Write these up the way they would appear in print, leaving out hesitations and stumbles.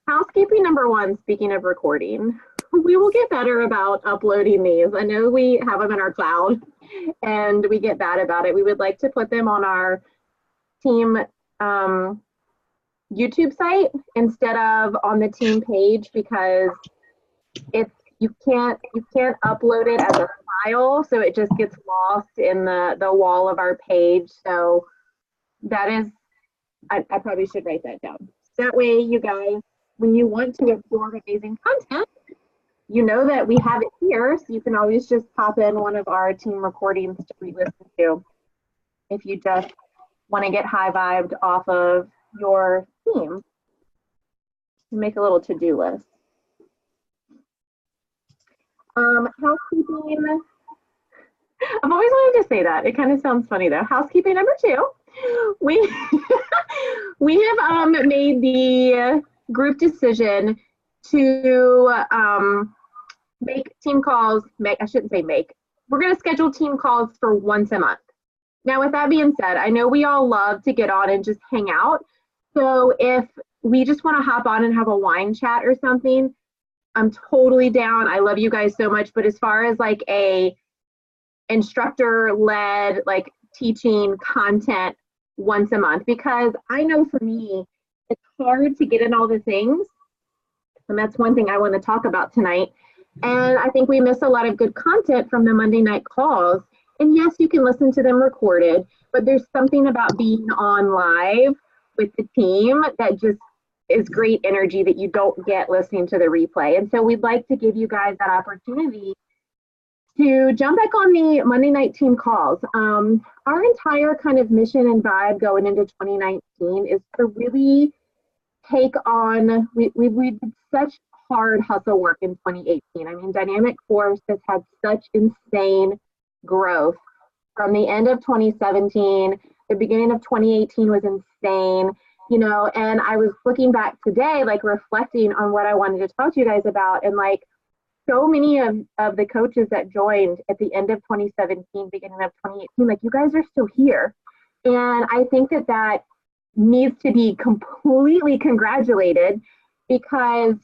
Housekeeping number one, speaking of recording, we will get better about uploading these. I know we have them in our cloud and we get bad about it. We would like to put them on our team YouTube site instead of on the team page because it's you can't upload it as a file, so it just gets lost in the wall of our page. So that is, I probably should write that down. That way, you guys, when you want to absorb amazing content, you know that we have it here, so you can always just pop in one of our team recordings to re-listen to if you just want to get high-vibed off of your team. Make a little to-do list. Housekeeping. I've always wanted to say that. It kind of sounds funny though. Housekeeping number two. We have made the group decision to make team calls. I shouldn't say make. We're going to schedule team calls for once a month. Now, with that being said, I know we all love to get on and just hang out. So if we just want to hop on and have a wine chat or something, I'm totally down. I love you guys so much. But as far as like a instructor-led, like teaching content once a month, because I know for me, it's hard to get in all the things. And that's one thing I want to talk about tonight. And I think we miss a lot of good content from the Monday night calls. And yes, you can listen to them recorded, but there's something about being on live with the team that just is great energy that you don't get listening to the replay. And so we'd like to give you guys that opportunity to jump back on the Monday night team calls. Our entire kind of mission and vibe going into 2019 is to really take on, we did such hard hustle work in 2018. I mean, Dynamic Force has had such insane growth from the end of 2017. The beginning of 2018 was insane, you know, and I was looking back today, like reflecting on what I wanted to talk to you guys about. And like so many of the coaches that joined at the end of 2017, beginning of 2018, like you guys are still here. And I think that that needs to be completely congratulated because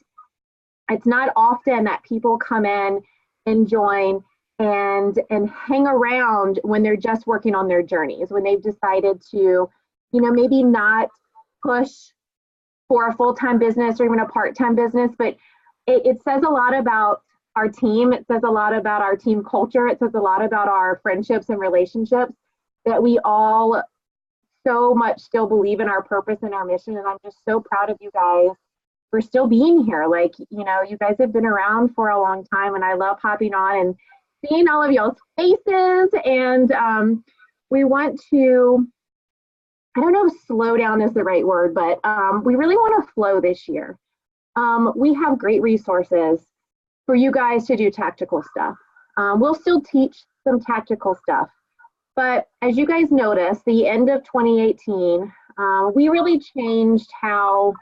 it's not often that people come in and join and hang around when they're just working on their journeys, when they've decided to, you know, maybe not push for a full-time business or even a part-time business, but it says a lot about our team. It says a lot about our team culture. It says a lot about our friendships and relationships that we all so much still believe in our purpose and our mission. And I'm just so proud of you guys for still being here. Like, you know, you guys have been around for a long time and I love hopping on and seeing all of y'all's faces. And we want to, I don't know if slow down is the right word, but we really want to flow this year. We have great resources for you guys to do tactical stuff. We'll still teach some tactical stuff. But as you guys notice, the end of 2018, we really changed how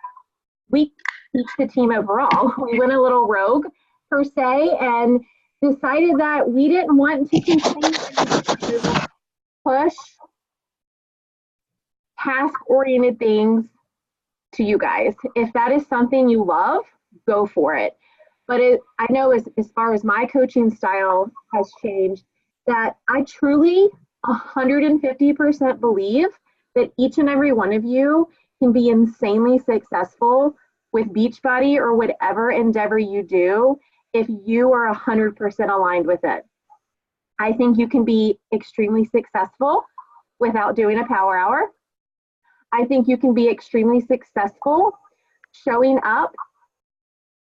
we teach the team overall. We went a little rogue, per se, and decided that we didn't want to continue to push task-oriented things to you guys. If that is something you love, go for it. But I know as far as my coaching style has changed, that I truly 150% believe that each and every one of you can be insanely successful with Beachbody or whatever endeavor you do if you are 100% aligned with it. I think you can be extremely successful without doing a power hour. I think you can be extremely successful showing up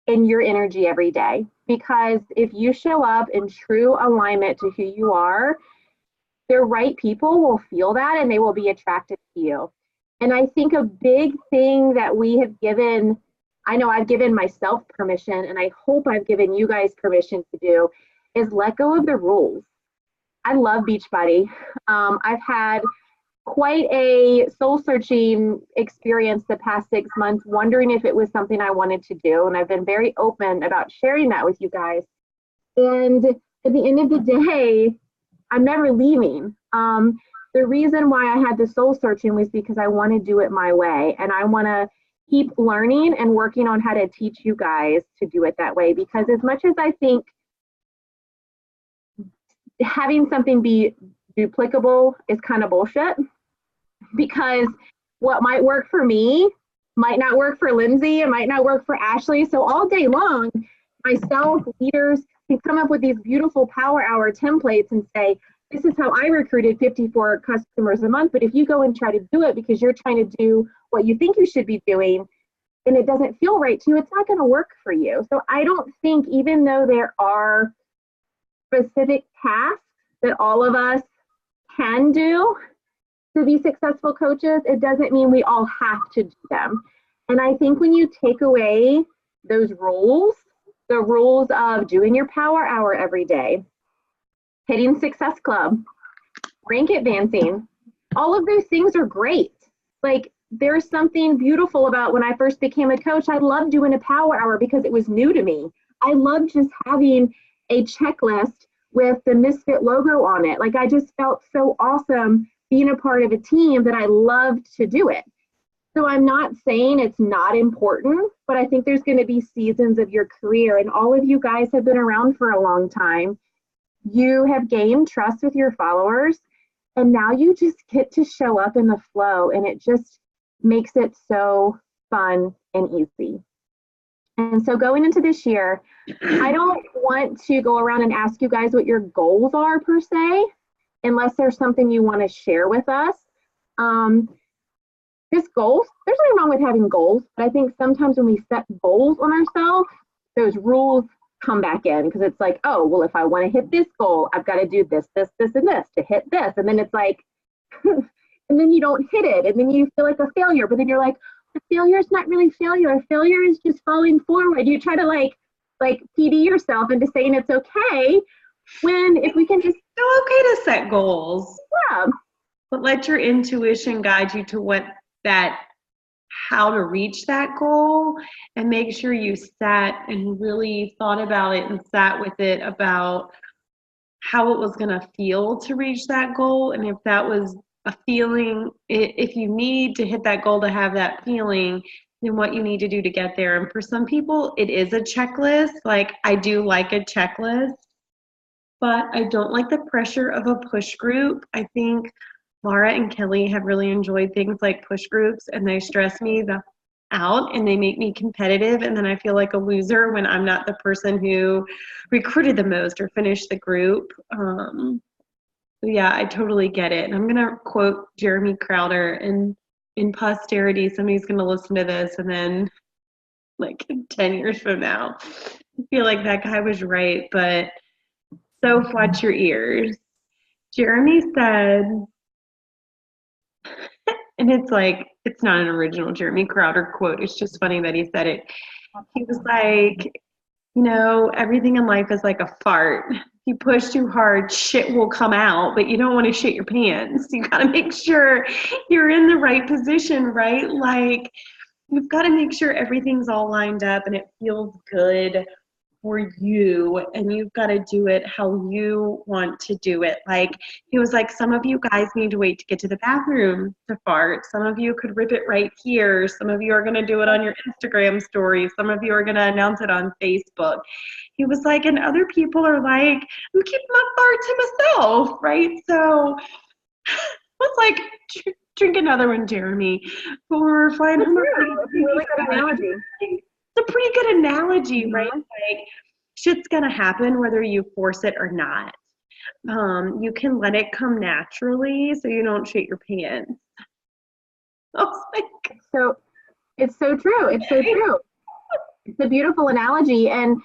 in your energy every day, because if you show up in true alignment to who you are, the right people will feel that and they will be attracted to you. And I think a big thing that we have given, I know I've given myself permission, and I hope I've given you guys permission to do, is let go of the rules. I love Beachbody. I've had quite a soul-searching experience the past 6 months, wondering if it was something I wanted to do. And I've been very open about sharing that with you guys. And at the end of the day, I'm never leaving. The reason why I had the soul searching was because I want to do it my way. And I want to keep learning and working on how to teach you guys to do it that way. Because as much as I think having something be duplicable is kind of bullshit, because what might work for me might not work for Lindsay, it might not work for Ashley. So all day long, myself, leaders can come up with these beautiful power hour templates and say, this is how I recruited 54 customers a month. But if you go and try to do it because you're trying to do what you think you should be doing and it doesn't feel right to you, it's not going to work for you. So I don't think, even though there are specific tasks that all of us can do to be successful coaches, it doesn't mean we all have to do them. And I think when you take away those rules, the rules of doing your power hour every day, hitting Success Club, rank advancing, all of those things are great. Like, there's something beautiful about when I first became a coach. I loved doing a power hour because it was new to me. I loved just having a checklist with the Misfit logo on it. Like, I just felt so awesome being a part of a team that I loved to do it. So I'm not saying it's not important, but I think there's going to be seasons of your career, and all of you guys have been around for a long time. You have gained trust with your followers, and now you just get to show up in the flow, and it just makes it so fun and easy. And so going into this year, I don't want to go around and ask you guys what your goals are per se, unless there's something you want to share with us. Just goals, there's nothing wrong with having goals, but I think sometimes when we set goals on ourselves, those rules come back in, because it's like, oh, well, if I want to hit this goal, I've got to do this, this, this, and this to hit this. And then it's like, and then you don't hit it, and then you feel like a failure, but then you're like, a failure is not really failure. A failure is just falling forward. You try to like PD yourself into saying it's okay, when if we can just. It's okay to set goals. Yeah. But let your intuition guide you to how to reach that goal, and make sure you sat and really thought about it and sat with it about how it was going to feel to reach that goal. And if that was a feeling, if you need to hit that goal to have that feeling, then what you need to do to get there. And for some people, it is a checklist. Like, I do like a checklist, but I don't like the pressure of a push group. I think Laura and Kelly have really enjoyed things like push groups, and they stress me out, and they make me competitive, and then I feel like a loser when I'm not the person who recruited the most or finished the group. Yeah, I totally get it. And I'm going to quote Jeremy Crowder, and in posterity, somebody's going to listen to this, and then like 10 years from now, I feel like that guy was right, but so watch your ears. Jeremy said, and it's like, it's not an original Jeremy Crowder quote, it's just funny that he said it. He was like, everything in life is like a fart. If you push too hard, shit will come out, but you don't want to shit your pants. You got to make sure you're in the right position, right? Like, you've got to make sure everything's all lined up and it feels good for you, and you've got to do it how you want to do it. Like, he was like, some of you guys need to wait to get to the bathroom to fart. Some of you could rip it right here. Some of you are going to do it on your Instagram story. Some of you are going to announce it on Facebook. He was like, and other people are like, I'm keeping my fart to myself, right? So it's like, drink another one, Jeremy. Or find a really good analogy. It's a pretty good analogy, right? Like, shit's gonna happen whether you force it or not. You can let it come naturally, so you don't shit your pants. So it's so true. It's so true. It's a beautiful analogy. And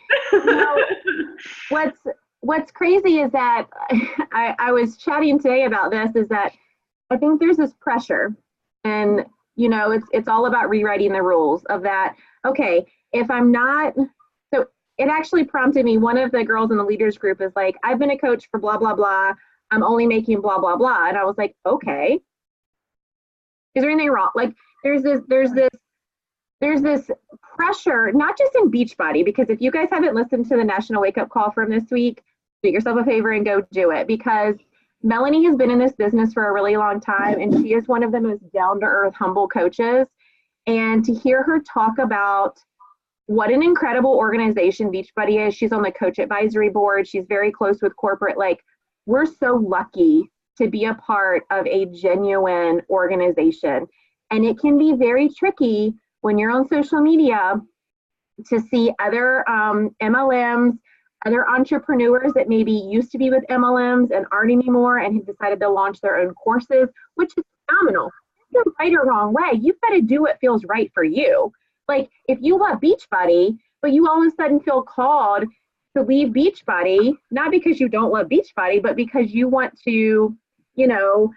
what's crazy is that I was chatting today about this, is that I think there's this pressure, and it's all about rewriting the rules of that. Okay, if I'm not, so it actually prompted me. One of the girls in the leaders group is like, I've been a coach for blah, blah, blah. I'm only making blah, blah, blah. And I was like, okay, is there anything wrong? Like, there's this pressure, not just in Beachbody, because if you guys haven't listened to the National Wake Up Call from this week, do yourself a favor and go do it, because Melanie has been in this business for a really long time, and she is one of the most down-to-earth, humble coaches. And to hear her talk about what an incredible organization Beachbody is. She's on the coach advisory board. She's very close with corporate. Like, we're so lucky to be a part of a genuine organization. And it can be very tricky when you're on social media to see other MLMs, other entrepreneurs that maybe used to be with MLMs and aren't anymore and have decided to launch their own courses, which is phenomenal. No right or wrong way. You've got to do what feels right for you. Like, if you love Beachbody, but you all of a sudden feel called to leave Beachbody, not because you don't love Beachbody, but because you want to, you know,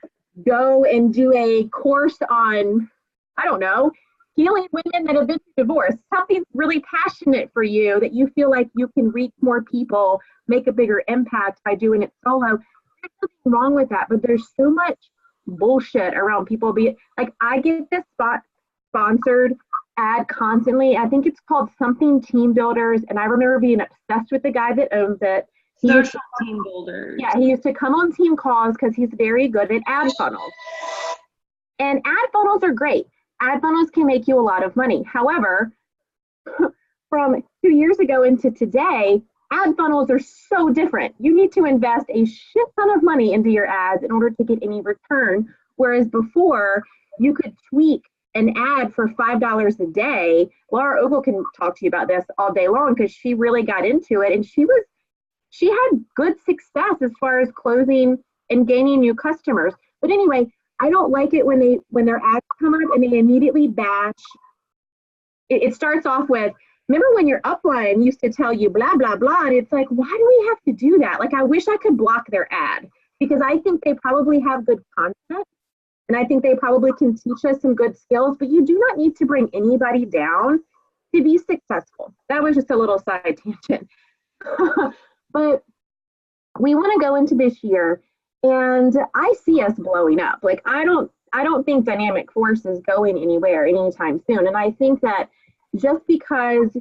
go and do a course on, I don't know, healing women that have been through divorce, something really passionate for you that you feel like you can reach more people, make a bigger impact by doing it solo. There's nothing wrong with that, but there's so much bullshit around people. Like, I get this sponsored ad constantly. I think it's called something Team Builders, and I remember being obsessed with the guy that owns it. Social Team Builders. Yeah, he used to come on team calls because he's very good at ad funnels. And ad funnels are great. Ad funnels can make you a lot of money. However, from 2 years ago into today, ad funnels are so different. You need to invest a shit ton of money into your ads in order to get any return. Whereas before, you could tweak an ad for $5 a day. Laura Ogle can talk to you about this all day long because she really got into it, and she had good success as far as closing and gaining new customers. But anyway, I don't like it when their ads come up and they immediately bash. It starts off with, remember when your upline used to tell you blah, blah, blah, and it's like, why do we have to do that? Like, I wish I could block their ad because I think they probably have good content and I think they probably can teach us some good skills, but you do not need to bring anybody down to be successful. That was just a little side tangent. But we want to go into this year, and I see us blowing up. Like, I don't think Dynamic Force is going anywhere anytime soon. And I think that just because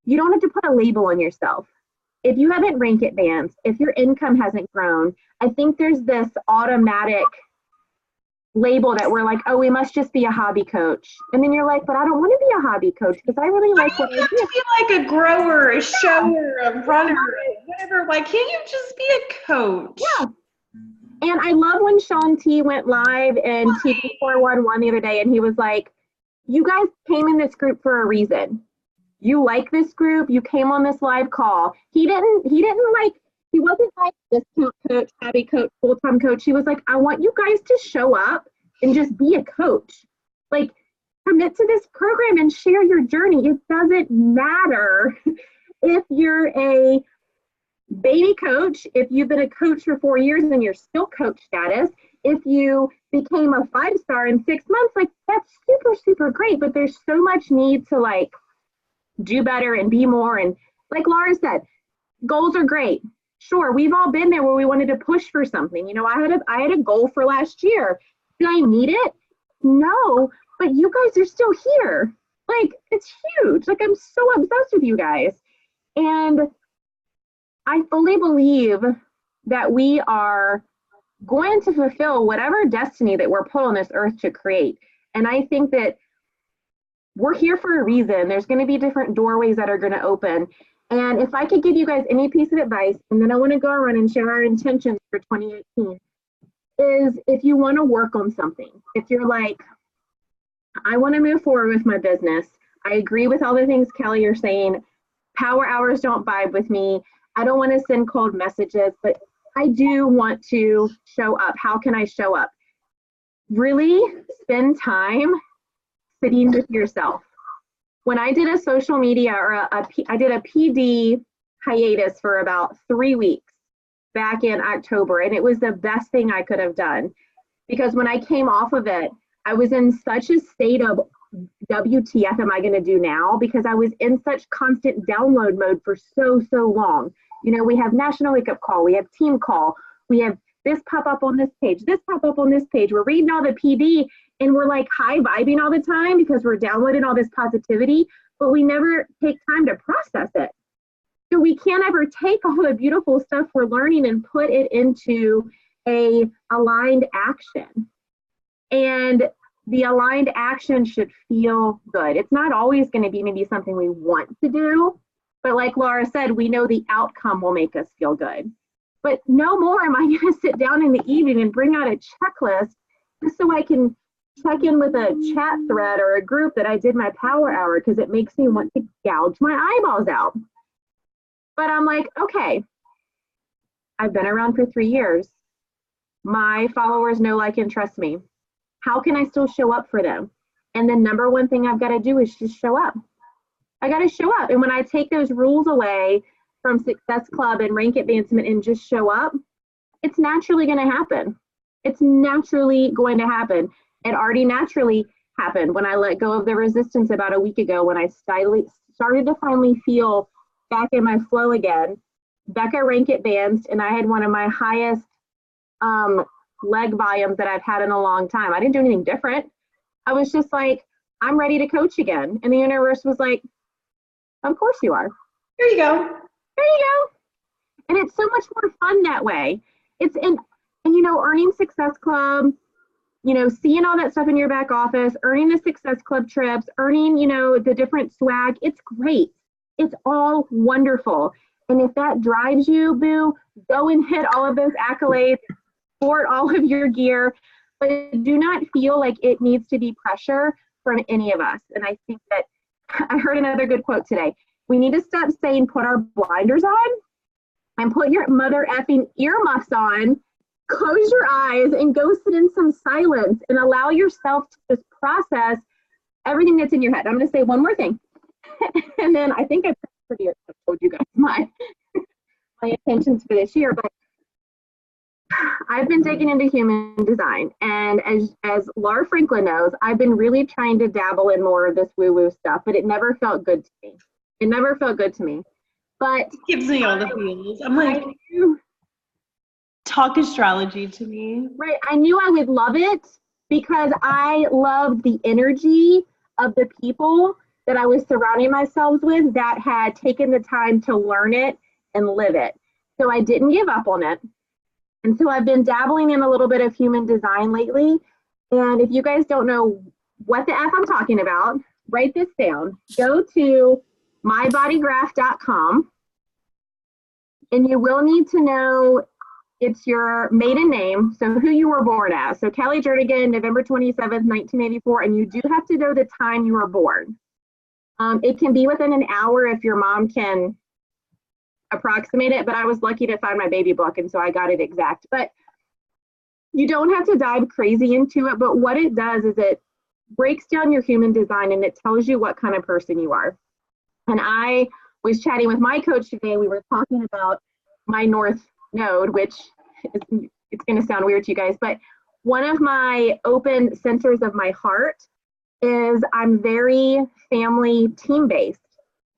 you don't have to put a label on yourself, if you haven't rank advanced, if your income hasn't grown, I think there's this automatic label that we're like, oh, we must just be a hobby coach. And then you're like, but I don't want to be a hobby coach because I really like what I do. You have to be like a grower, a shower, a runner, whatever. Why can't you just be a coach? Yeah. And I love when Sean T went live in TV 411 the other day, and he was like, you guys came in this group for a reason. You like this group. You came on this live call. He wasn't like discount coach, hobby coach, full-time coach. He was like, I want you guys to show up and just be a coach. Like, commit to this program and share your journey. It doesn't matter if you're a baby coach, if you've been a coach for 4 years and you're still coach status, if you became a 5-star in 6 months, like, that's super, super great. But there's so much need to, like, do better and be more. And like Laura said, goals are great. Sure, we've all been there where we wanted to push for something. You know, I had a goal for last year. Did I meet it? No, but you guys are still here. Like, it's huge. Like, I'm so obsessed with you guys. And I fully believe that we are going to fulfill whatever destiny that we're put on this earth to create. And I think that we're here for a reason. There's going to be different doorways that are going to open. And if I could give you guys any piece of advice, and then I want to go around and share our intentions for 2018, is if you want to work on something, if you're like, I want to move forward with my business. I agree with all the things Kelly you're saying. Power hours don't vibe with me. I don't want to send cold messages, but I do want to show up. How can I show up? Really spend time sitting with yourself. When I did a social media or I did a PD hiatus for about 3 weeks back in October, and it was the best thing I could have done, because when I came off of it, I was in such a state of WTF am I going to do now? Because I was in such constant download mode for so long. You know, we have National Wake Up Call, we have Team Call, we have this pop up on this page, this pop up on this page. We're reading all the PD and we're like high vibing all the time because we're downloading all this positivity, but we never take time to process it. So we can't ever take all the beautiful stuff we're learning and put it into a aligned action. And the aligned action should feel good. It's not always going to be maybe something we want to do, but like Laura said, we know the outcome will make us feel good. But no more am I going to sit down in the evening and bring out a checklist just so I can check in with a chat thread or a group that I did my power hour because it makes me want to gouge my eyeballs out. But I'm like, okay, I've been around for 3 years. My followers know, like, and trust me. How can I still show up for them? And the number one thing I've got to do is just show up. I got to show up. And when I take those rules away from Success Club and rank advancement and just show up, it's naturally going to happen. It's naturally going to happen. It already naturally happened when I let go of the resistance about a week ago, when I started to finally feel back in my flow again. Becca rank advanced, and I had one of my highest leg volumes that I've had in a long time. I didn't do anything different. I was just like, I'm ready to coach again. And the universe was like, of course you are. Here you go. There you go. And it's so much more fun that way. It's in, and you know, earning Success Club, you know, seeing all that stuff in your back office, earning the Success Club trips, earning, you know, the different swag, it's great. It's all wonderful. And if that drives you, boo, go and hit all of those accolades, sport all of your gear, but do not feel like it needs to be pressure from any of us. And I think that I heard another good quote today. We need to stop saying put our blinders on and put your mother effing earmuffs on, close your eyes and go sit in some silence and allow yourself to just process everything that's in your head. I'm going to say one more thing. And then I think I told you guys my intentions for this year, but I've been digging into human design, and as Laura Franklin knows, I've been really trying to dabble in more of this woo-woo stuff, but it never felt good to me. It never felt good to me. But it gives me all the feels. I'm like, talk astrology to me. Right. I knew I would love it because I loved the energy of the people that I was surrounding myself with that had taken the time to learn it and live it. So I didn't give up on it. And so I've been dabbling in a little bit of human design lately. And if you guys don't know what the F I'm talking about, write this down. Go to mybodygraph.com, and you will need to know it's your maiden name, so who you were born as. So Kelly Jernigan, November 27th, 1984, and you do have to know the time you were born. It can be within an hour if your mom can approximate it, but I was lucky to find my baby book, and so I got it exact. But you don't have to dive crazy into it, but what it does is it breaks down your human design and it tells you what kind of person you are. And I was chatting with my coach today. We were talking about my North Node, which is, it's going to sound weird to you guys, but one of my open centers of my heart is I'm very family team-based.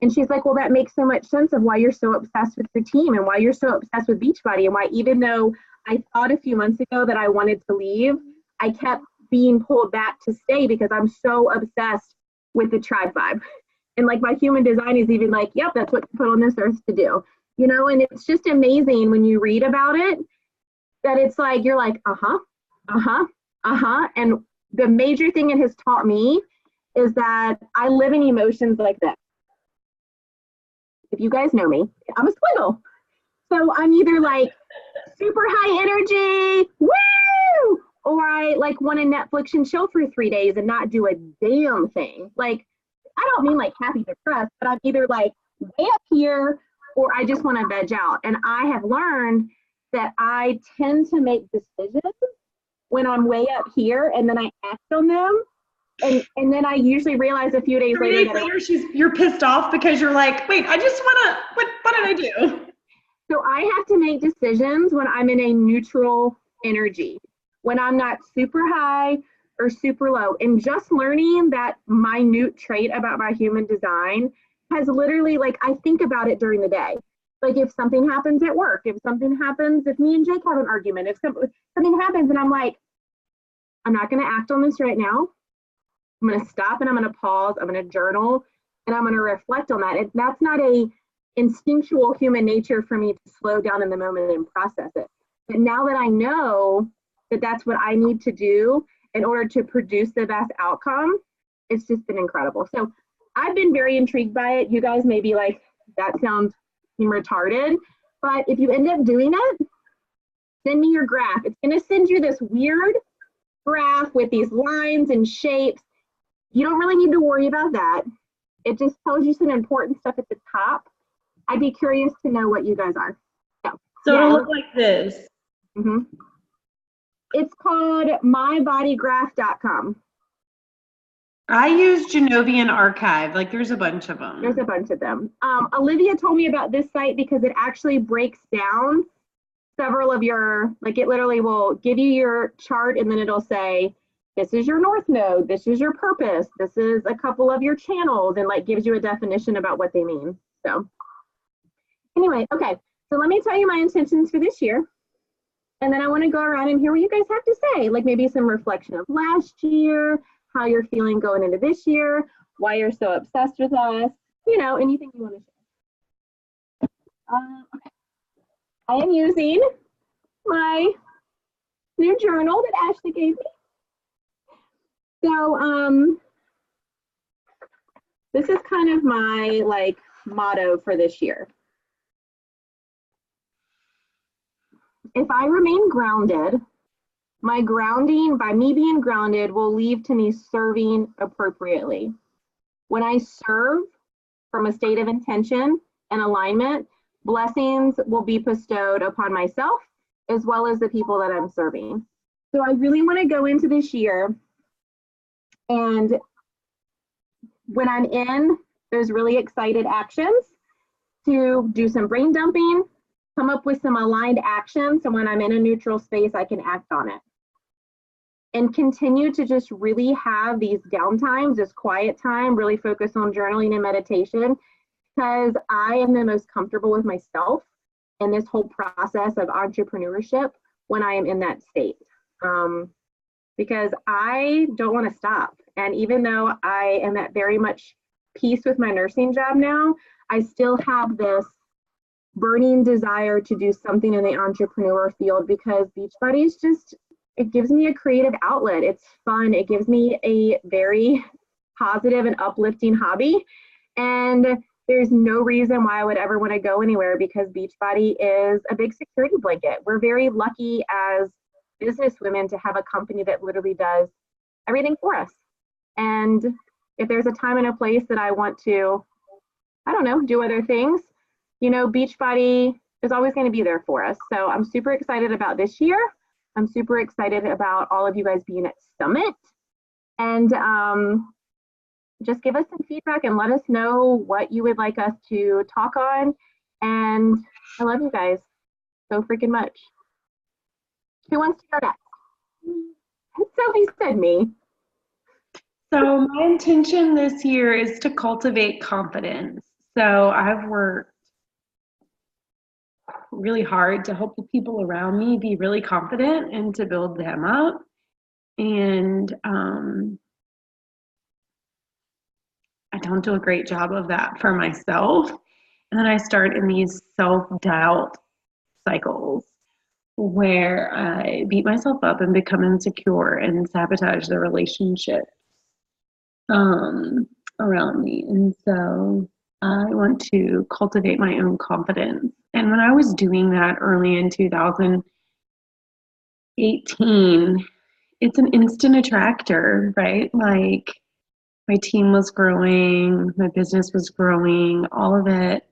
And she's like, well, that makes so much sense of why you're so obsessed with your team and why you're so obsessed with Beachbody, and why even though I thought a few months ago that I wanted to leave, I kept being pulled back to stay because I'm so obsessed with the tribe vibe. And like my human design is even like, yep, that's what you put on this earth to do. You know, and it's just amazing when you read about it that it's like, you're like, And the major thing it has taught me is that I live in emotions like this. If you guys know me, I'm a squiggle. So I'm either like super high energy, woo, or I like want to Netflix and chill for 3 days and not do a damn thing. Like, I don't mean like happy depressed, but I'm either like way up here or I just want to veg out. And I have learned that I tend to make decisions when I'm way up here and then I act on them. And then I usually realize a few days 3 later days later, you're pissed off because you're like, wait, I just want to, what did I do? So I have to make decisions when I'm in a neutral energy, when I'm not super high or super low. And just learning that minute trait about my human design has literally, like, I think about it during the day. Like if something happens at work, if something happens, if me and Jake have an argument, if something happens and I'm like, I'm not going to act on this right now. I'm going to stop and I'm going to pause. I'm going to journal and I'm going to reflect on that. That's not a instinctual human nature for me to slow down in the moment and process it. But now that I know that that's what I need to do in order to produce the best outcome, it's just been incredible. So I've been very intrigued by it. You guys may be like, that sounds retarded, but if you end up doing it, send me your graph. It's going to send you this weird graph with these lines and shapes. You don't really need to worry about that. It just tells you some important stuff at the top. I'd be curious to know what you guys are. So it'll look like this. Mm-hmm. It's called mybodygraph.com. I use Genovian Archive. Like, there's a bunch of them. There's a bunch of them. Olivia told me about this site because it actually breaks down several of your, like, it literally will give you your chart and then it'll say, this is your north node, this is your purpose, this is a couple of your channels, and like gives you a definition about what they mean. So anyway, okay, so let me tell you my intentions for this year. And then I want to go around and hear what you guys have to say, like maybe some reflection of last year, how you're feeling going into this year, why you're so obsessed with us, you know, anything you want to share. Okay. I am using my new journal that Ashley gave me. So this is kind of my like motto for this year. If I remain grounded, my grounding, by me being grounded, will lead to me serving appropriately. When I serve from a state of intention and alignment, blessings will be bestowed upon myself as well as the people that I'm serving. So I really want to go into this year, and when I'm in those really excited actions, to do some brain dumping, come up with some aligned actions, so when I'm in a neutral space, I can act on it. And continue to just really have these downtimes, this quiet time, really focus on journaling and meditation, because I am the most comfortable with myself in this whole process of entrepreneurship when I am in that state. Because I don't want to stop. And even though I am at very much peace with my nursing job now, I still have this burning desire to do something in the entrepreneur field, because Beachbody is just, it gives me a creative outlet. It's fun. It gives me a very positive and uplifting hobby. And there's no reason why I would ever want to go anywhere, because Beachbody is a big security blanket. We're very lucky as business women to have a company that literally does everything for us. And if there's a time and a place that I want to, I don't know, do other things, you know, Beachbody is always going to be there for us. So I'm super excited about this year. I'm super excited about all of you guys being at Summit. And just give us some feedback and let us know what you would like us to talk on. And I love you guys so freaking much. Who wants to go next? Sophie said me. So my intention this year is to cultivate confidence. So I've worked really hard to help the people around me be really confident and to build them up. And I don't do a great job of that for myself. And then I start in these self-doubt cycles where I beat myself up and become insecure and sabotage the relationships around me. And so I want to cultivate my own confidence. And when I was doing that early in 2018, it's an instant attractor, right? Like, my team was growing, my business was growing, all of it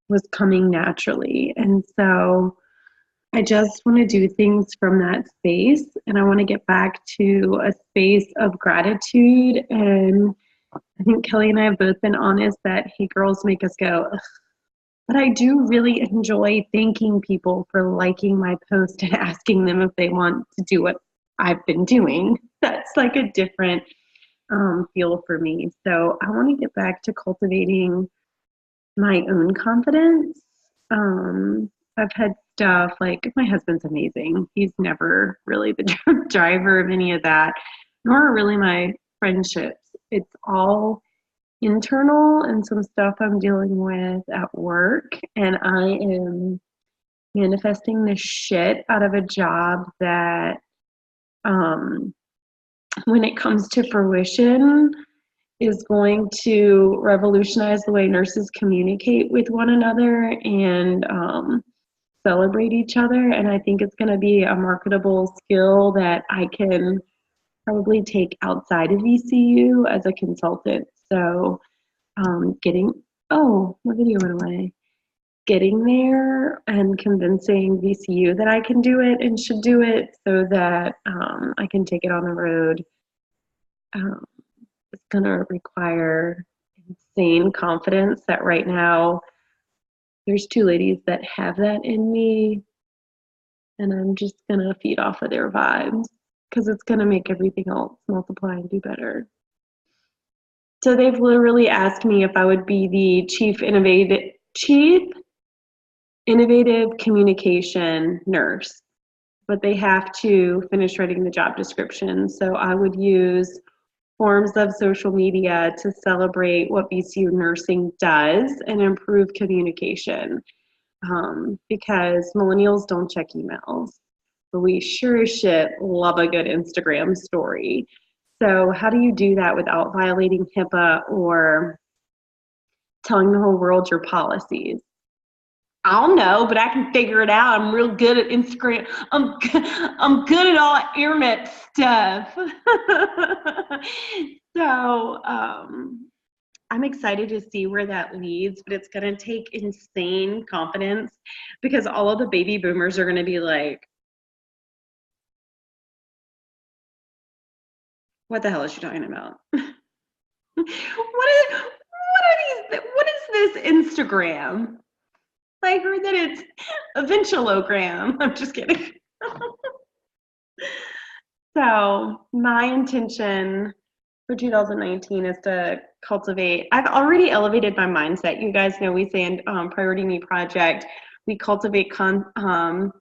was coming naturally. And so I just want to do things from that space, and I want to get back to a space of gratitude. And I think Kelly and I have both been honest that, hey, girls make us go, ugh. But I do really enjoy thanking people for liking my post and asking them if they want to do what I've been doing. That's like a different feel for me. So I want to get back to cultivating my own confidence. I've had stuff like, my husband's amazing. He's never really the driver of any of that, nor really my friendships. It's all internal and some stuff I'm dealing with at work. And I am manifesting the shit out of a job that when it comes to fruition, is going to revolutionize the way nurses communicate with one another and celebrate each other. And I think it's going to be a marketable skill that I can probably take outside of VCU as a consultant. So my video went away. Getting there and convincing VCU that I can do it and should do it so that I can take it on the road. It's going to require insane confidence that right now there's 2 ladies that have that in me, and I'm just going to feed off of their vibes because it's going to make everything else multiply and do better. So they've literally asked me if I would be the chief innovative communication nurse, but they have to finish writing the job description. So I would use forms of social media to celebrate what VCU nursing does and improve communication, because millennials don't check emails, but we sure as shit love a good Instagram story. So how do you do that without violating HIPAA or telling the whole world your policies? I don't know, but I can figure it out. I'm real good at Instagram. I'm good at all internet stuff. So I'm excited to see where that leads, but it's going to take insane confidence because all of the baby boomers are going to be like, what the hell is she talking about? What is this Instagram? I heard that it's a ventrilogram. I'm just kidding. So my intention for 2019 is to cultivate. I've already elevated my mindset. You guys know we say in Priority Me Project, we cultivate confidence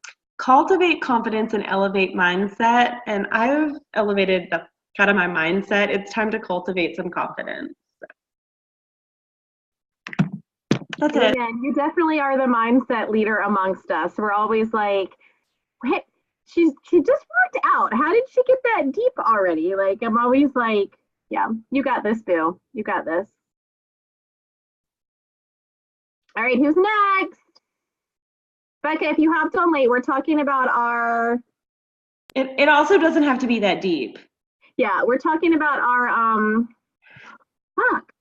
and elevate mindset. And I've elevated the kind of my mindset. It's time to cultivate some confidence. That's it. Again, you definitely are the mindset leader amongst us. We're always like, what? She just worked out. How did she get that deep already? Like, I'm always like, yeah, you got this, boo. You got this. All right, who's next? Becca, if you hopped on late, we're talking about our... It also doesn't have to be that deep. Yeah, we're talking about our, fuck.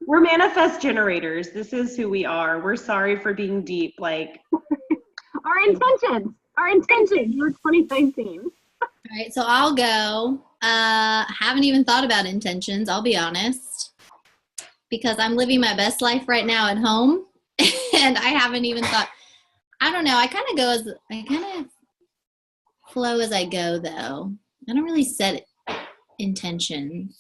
We're manifest generators. This is who we are. We're sorry for being deep. Like our intentions for 2019. All right, so I'll go. Haven't even thought about intentions, I'll be honest, because I'm living my best life right now at home, and I haven't even thought. I don't know. I kind of flow as I go, though. I don't really set intentions.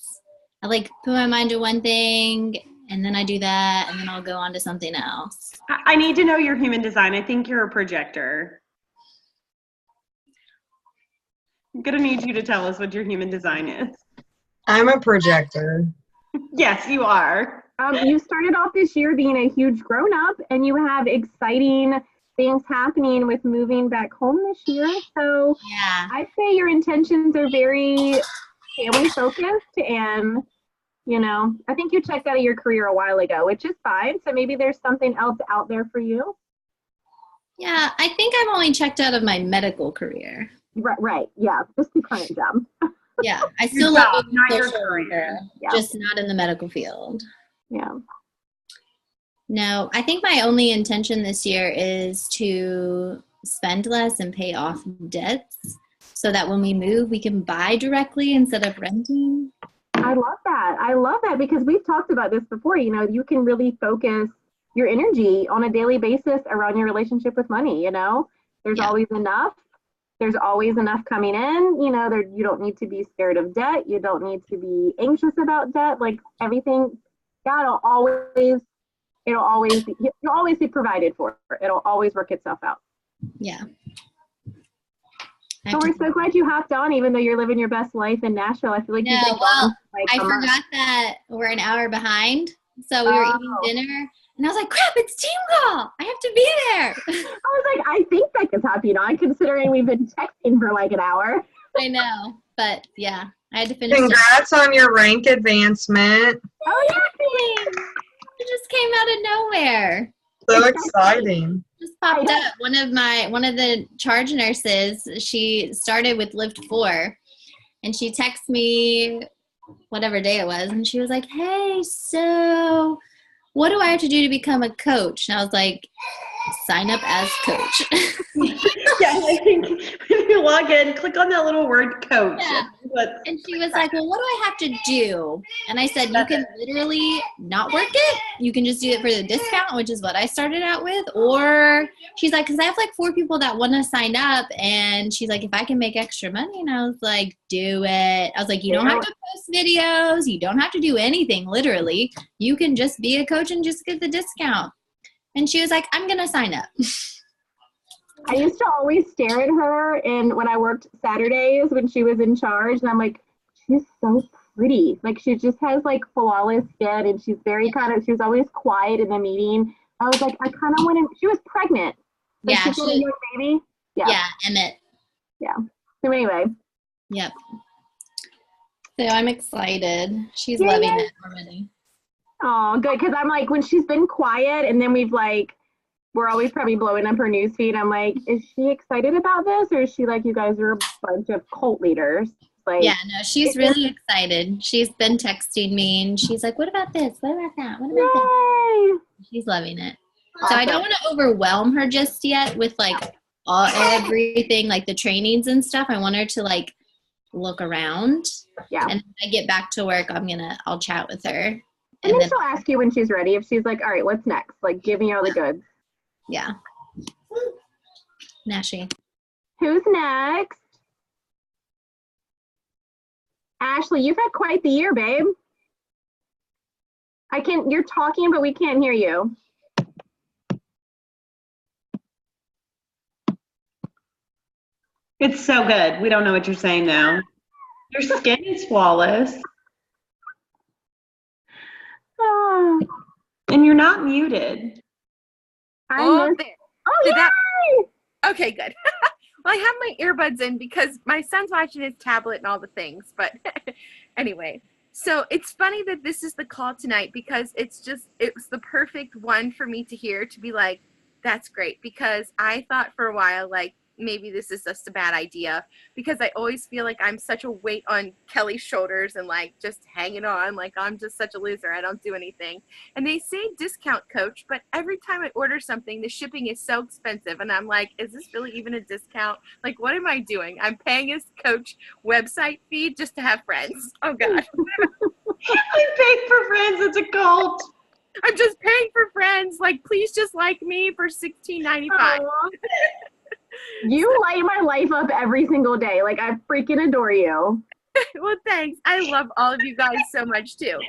I like put my mind to one thing, and then I do that, and then I'll go on to something else. I need to know your human design. I think you're a projector. I'm going to need you to tell us what your human design is. I'm a projector. Yes, you are. You started off this year being a huge grown-up, and you have exciting things happening with moving back home this year. So Yeah. I'd say your intentions are very family focused, and I think you checked out of your career a while ago, which is fine. So maybe there's something else out there for you. Yeah, I think I've only checked out of my medical career. Right. Yeah, just the current job. Yeah, I still love being not a your social career. worker, Yeah. just not in the medical field. Yeah. No, I think my only intention this year is to spend less and pay off debts so that when we move, we can buy directly instead of renting. I love that because we've talked about this before. You can really focus your energy on a daily basis around your relationship with money. There's Yeah. always enough. There's always enough coming in. You don't need to be scared of debt. You don't need to be anxious about debt. Like everything, God will always, you'll always be provided for. It'll always work itself out. Yeah. So we're so glad you hopped on, even though you're living your best life in Nashville. I feel like you've been gone, I forgot that we're an hour behind. So we were eating dinner, and I was like, crap, it's team call. I have to be there. I was like, I think that could happen, considering we've been texting for like an hour. I know. But yeah, I had to finish. Congrats on your rank advancement. Oh, yeah. It just came out of nowhere. So exciting. Just popped up. One of the charge nurses, she started with Lift 4, and she texted me whatever day it was, and she was like, hey, so what do I have to do to become a coach? And I was like, sign up as coach. Yeah, I think when you log in, click on that little word coach. Yeah. And she was like, well, what do I have to do? And I said, you can literally not work it. You can just do it for the discount, which is what I started out with. Or she's like, because I have like 4 people that want to sign up. And she's like, if I can make extra money. And I was like, do it. I was like, you don't have to post videos. You don't have to do anything, literally. You can just be a coach and just get the discount. And she was like, I'm going to sign up. I used to always stare at her, and when I worked Saturdays when she was in charge, and I'm like, she's so pretty. Like, she just has like flawless skin, and she's very she was always quiet in the meeting. I was like, I kind of want to. She was pregnant. Like, Yeah, she's a young baby. Yeah, Emmett. Yeah. So anyway. Yep. So I'm excited. She's loving it already. Oh, good. Because I'm like, when she's been quiet, and then we're always probably blowing up her newsfeed. I'm like, is she excited about this, or is she like, you guys are a bunch of cult leaders? Like, yeah, no, she's really excited. She's been texting me, and she's like, what about this? What about that? What about that? She's loving it. Awesome. So I don't want to overwhelm her just yet with like everything, like the trainings and stuff. I want her to like look around. Yeah. And when I get back to work, I'll chat with her. And then she'll ask you when she's ready. If she's like, all right, what's next? Like, give me all the goods. Yeah. Nashi. Who's next? Ashley, you've had quite the year, babe. You're talking, but we can't hear you. It's so good. We don't know what you're saying now. Your skin is flawless. And you're not muted. I there. Oh, Did yay! Okay, good. Well, I have my earbuds in because my son's watching his tablet and all the things. But anyway, so it's funny that this is the call tonight because it was the perfect one for me to hear, to be like, that's great. Because I thought for a while, like, maybe this is just a bad idea, because I always feel like I'm such a weight on Kelly's shoulders and like just hanging on, like I'm just such a loser. I don't do anything. And they say discount coach, but every time I order something, the shipping is so expensive. And I'm like, is this really even a discount? Like, what am I doing? I'm paying his coach website fee just to have friends. Oh God. I'm paying for friends. It's a cult. I'm just paying for friends. Like, please just like me for $16.95. You light my life up every single day. Like, I freaking adore you. Well, thanks. I love all of you guys so much too.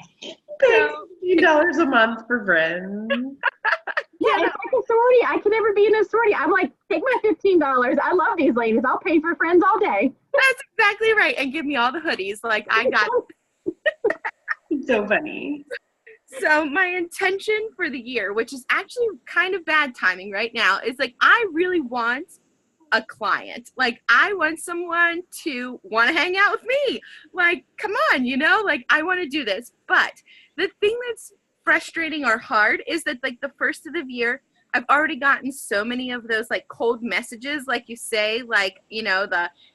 Pay $15 a month for friends. Yeah, it's like a sorority. I can never be in a sorority. I'm like, take my $15. I love these ladies. I'll pay for friends all day. That's exactly right. And give me all the hoodies. Like, I got It's so funny. So my intention for the year, which is actually kind of bad timing right now, is like, I really want a client. Like, I want someone to want to hang out with me. Like, come on, like, I want to do this. But the thing that's frustrating or hard is that, like, the first of the year, I've already gotten so many of those like cold messages, like you say, like,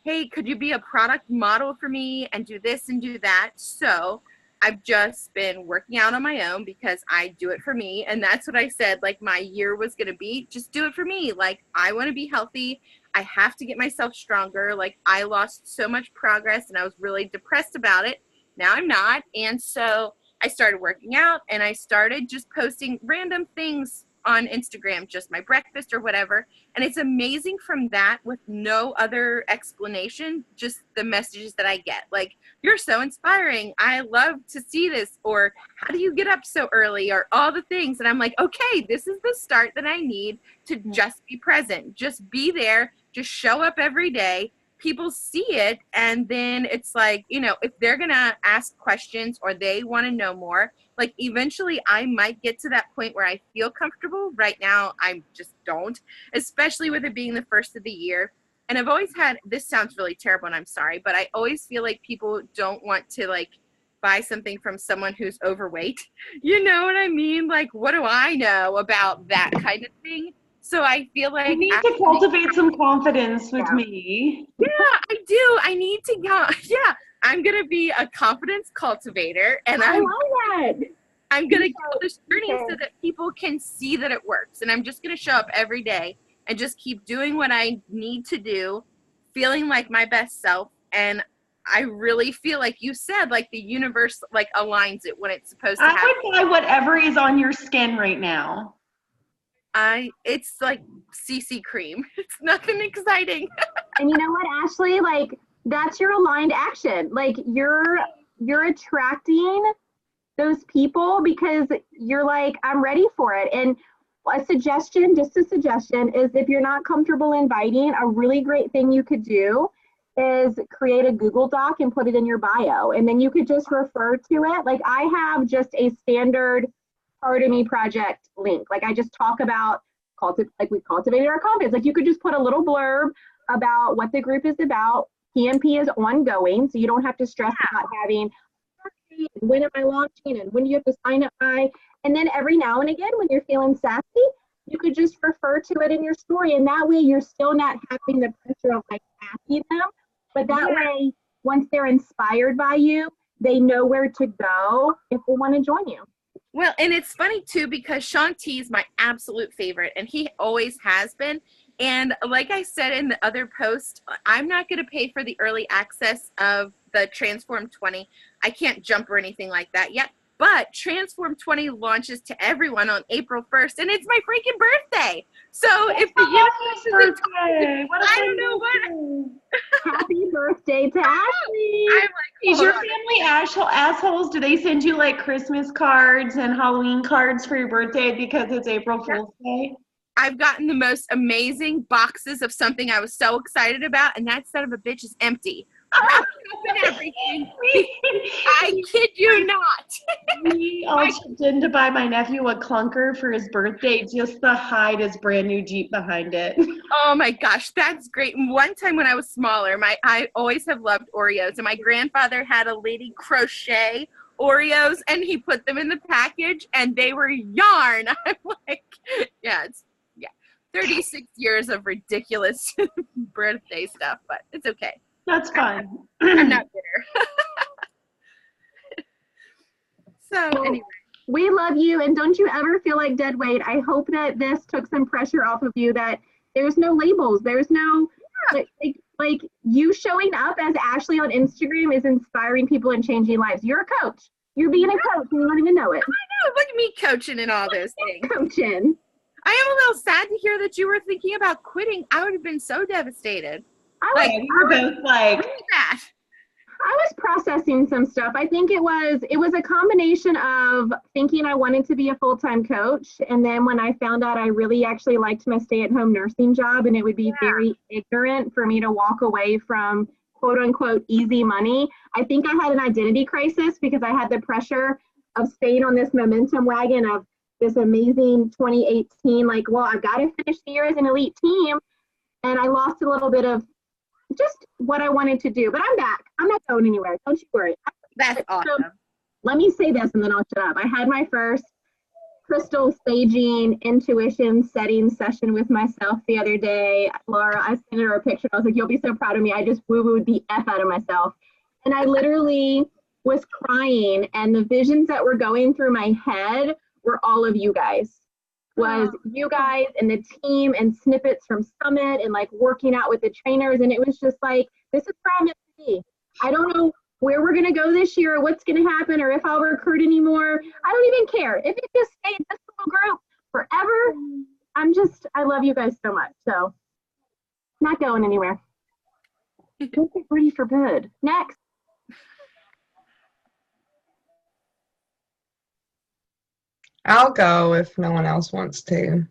hey, could you be a product model for me and do this and do that? So I've just been working out on my own because I do it for me. And that's what I said, like, my year was going to be, just do it for me. Like, I want to be healthy. I have to get myself stronger. Like, I lost so much progress and I was really depressed about it. Now I'm not. And so I started working out and I started just posting random things on Instagram, just my breakfast or whatever. And it's amazing from that, with no other explanation, just the messages that I get. Like, you're so inspiring. I love to see this. Or, how do you get up so early? Or all the things. And I'm like, okay, this is the start that I need to just be present. Just be there. Just show up every day. people see it, and then it's like, you know, if they're gonna ask questions or they want to know more, like eventually I might get to that point where I feel comfortable. Right now I just don't, especially with it being the first of the year. And I've always had, this sounds really terrible and I'm sorry, but I always feel like people don't want to like buy something from someone who's overweight. You know what I mean? Like, what do I know about that kind of thing? So I feel like You need to cultivate some confidence with me. yeah, I do. I need to go. Yeah, I'm gonna be a confidence cultivator, and I love that. I'm gonna go this journey so that people can see that it works. And I'm just gonna show up every day and just keep doing what I need to do, feeling like my best self. And I really feel like you said, like the universe like aligns it when it's supposed to happen. I would buy whatever is on your skin right now. It's like CC cream. It's nothing exciting. And you know what, Ashley? Like, that's your aligned action. Like, you're attracting those people because you're like, I'm ready for it. And a suggestion, just a suggestion, is if you're not comfortable inviting, a really great thing you could do is create a Google Doc and put it in your bio. And then you could just refer to it. Like, I have just a standard Part of Me project link. Like, I just talk about like we cultivated our confidence. Like, you could just put a little blurb about what the group is about. PMP is ongoing, so you don't have to stress about having when am I launching and when do you have to sign up by. And then every now and again, when you're feeling sassy, you could just refer to it in your story, and that way you're still not having the pressure of like asking them. But that way, once they're inspired by you, they know where to go if they want to join you. Well, and it's funny too, because Shaun T is my absolute favorite, and he always has been. And like I said in the other post, I'm not going to pay for the early access of the Transform 20. I can't jump or anything like that yet. But Transform 20 launches to everyone on April 1st, and it's my freaking birthday. So if the universe is I don't know what. Happy birthday to Ashley. I'm like, Is your family assholes? Do they send you like Christmas cards and Halloween cards for your birthday because it's April Fool's Day? I've gotten the most amazing boxes of something I was so excited about, and that son of a bitch is empty. Wrapped up and everything. I kid you not. We all chipped in to buy my nephew a clunker for his birthday just to hide his brand new Jeep behind it. Oh my gosh, that's great. One time when I was smaller, I always have loved Oreos, and my grandfather had a lady crochet Oreos, and he put them in the package, and they were yarn. I'm like, yeah, 36 years of ridiculous birthday stuff, but it's okay. That's fun. I'm not bitter. So anyway. We love you, and don't you ever feel like dead weight. I hope that this took some pressure off of you, that there's no labels. There's no, like you showing up as Ashley on Instagram is inspiring people and changing lives. You're a coach. You're being a coach, and you don't even know it. I know. Look at me coaching and all those things. Coaching. I am a little sad to hear that you were thinking about quitting. I would have been so devastated. We were both like, that. I was processing some stuff. I think it was a combination of thinking I wanted to be a full-time coach, and then when I found out I really actually liked my stay-at-home nursing job, and it would be very ignorant for me to walk away from quote-unquote easy money. I think I had an identity crisis because I had the pressure of staying on this momentum wagon of this amazing 2018, like, well, I've got to finish the year as an elite team, and I lost a little bit of just what I wanted to do, but I'm back. I'm not going anywhere. Don't you worry. That's awesome. So, let me say this and then I'll shut up. I had my first crystal staging intuition setting session with myself the other day. Laura, I sent her a picture. I was like, you'll be so proud of me. I just woo-wooed the F out of myself. And I literally was crying, and the visions that were going through my head were all of you guys. Was you guys and the team and snippets from Summit and like working out with the trainers. And it was just like, this is where I'm meant to be. I don't know where we're going to go this year or what's going to happen or if I'll recruit anymore. I don't even care. If it just stays this little group forever, I love you guys so much. So not going anywhere. Don't get ready for bed. Next. I'll go if no one else wants to.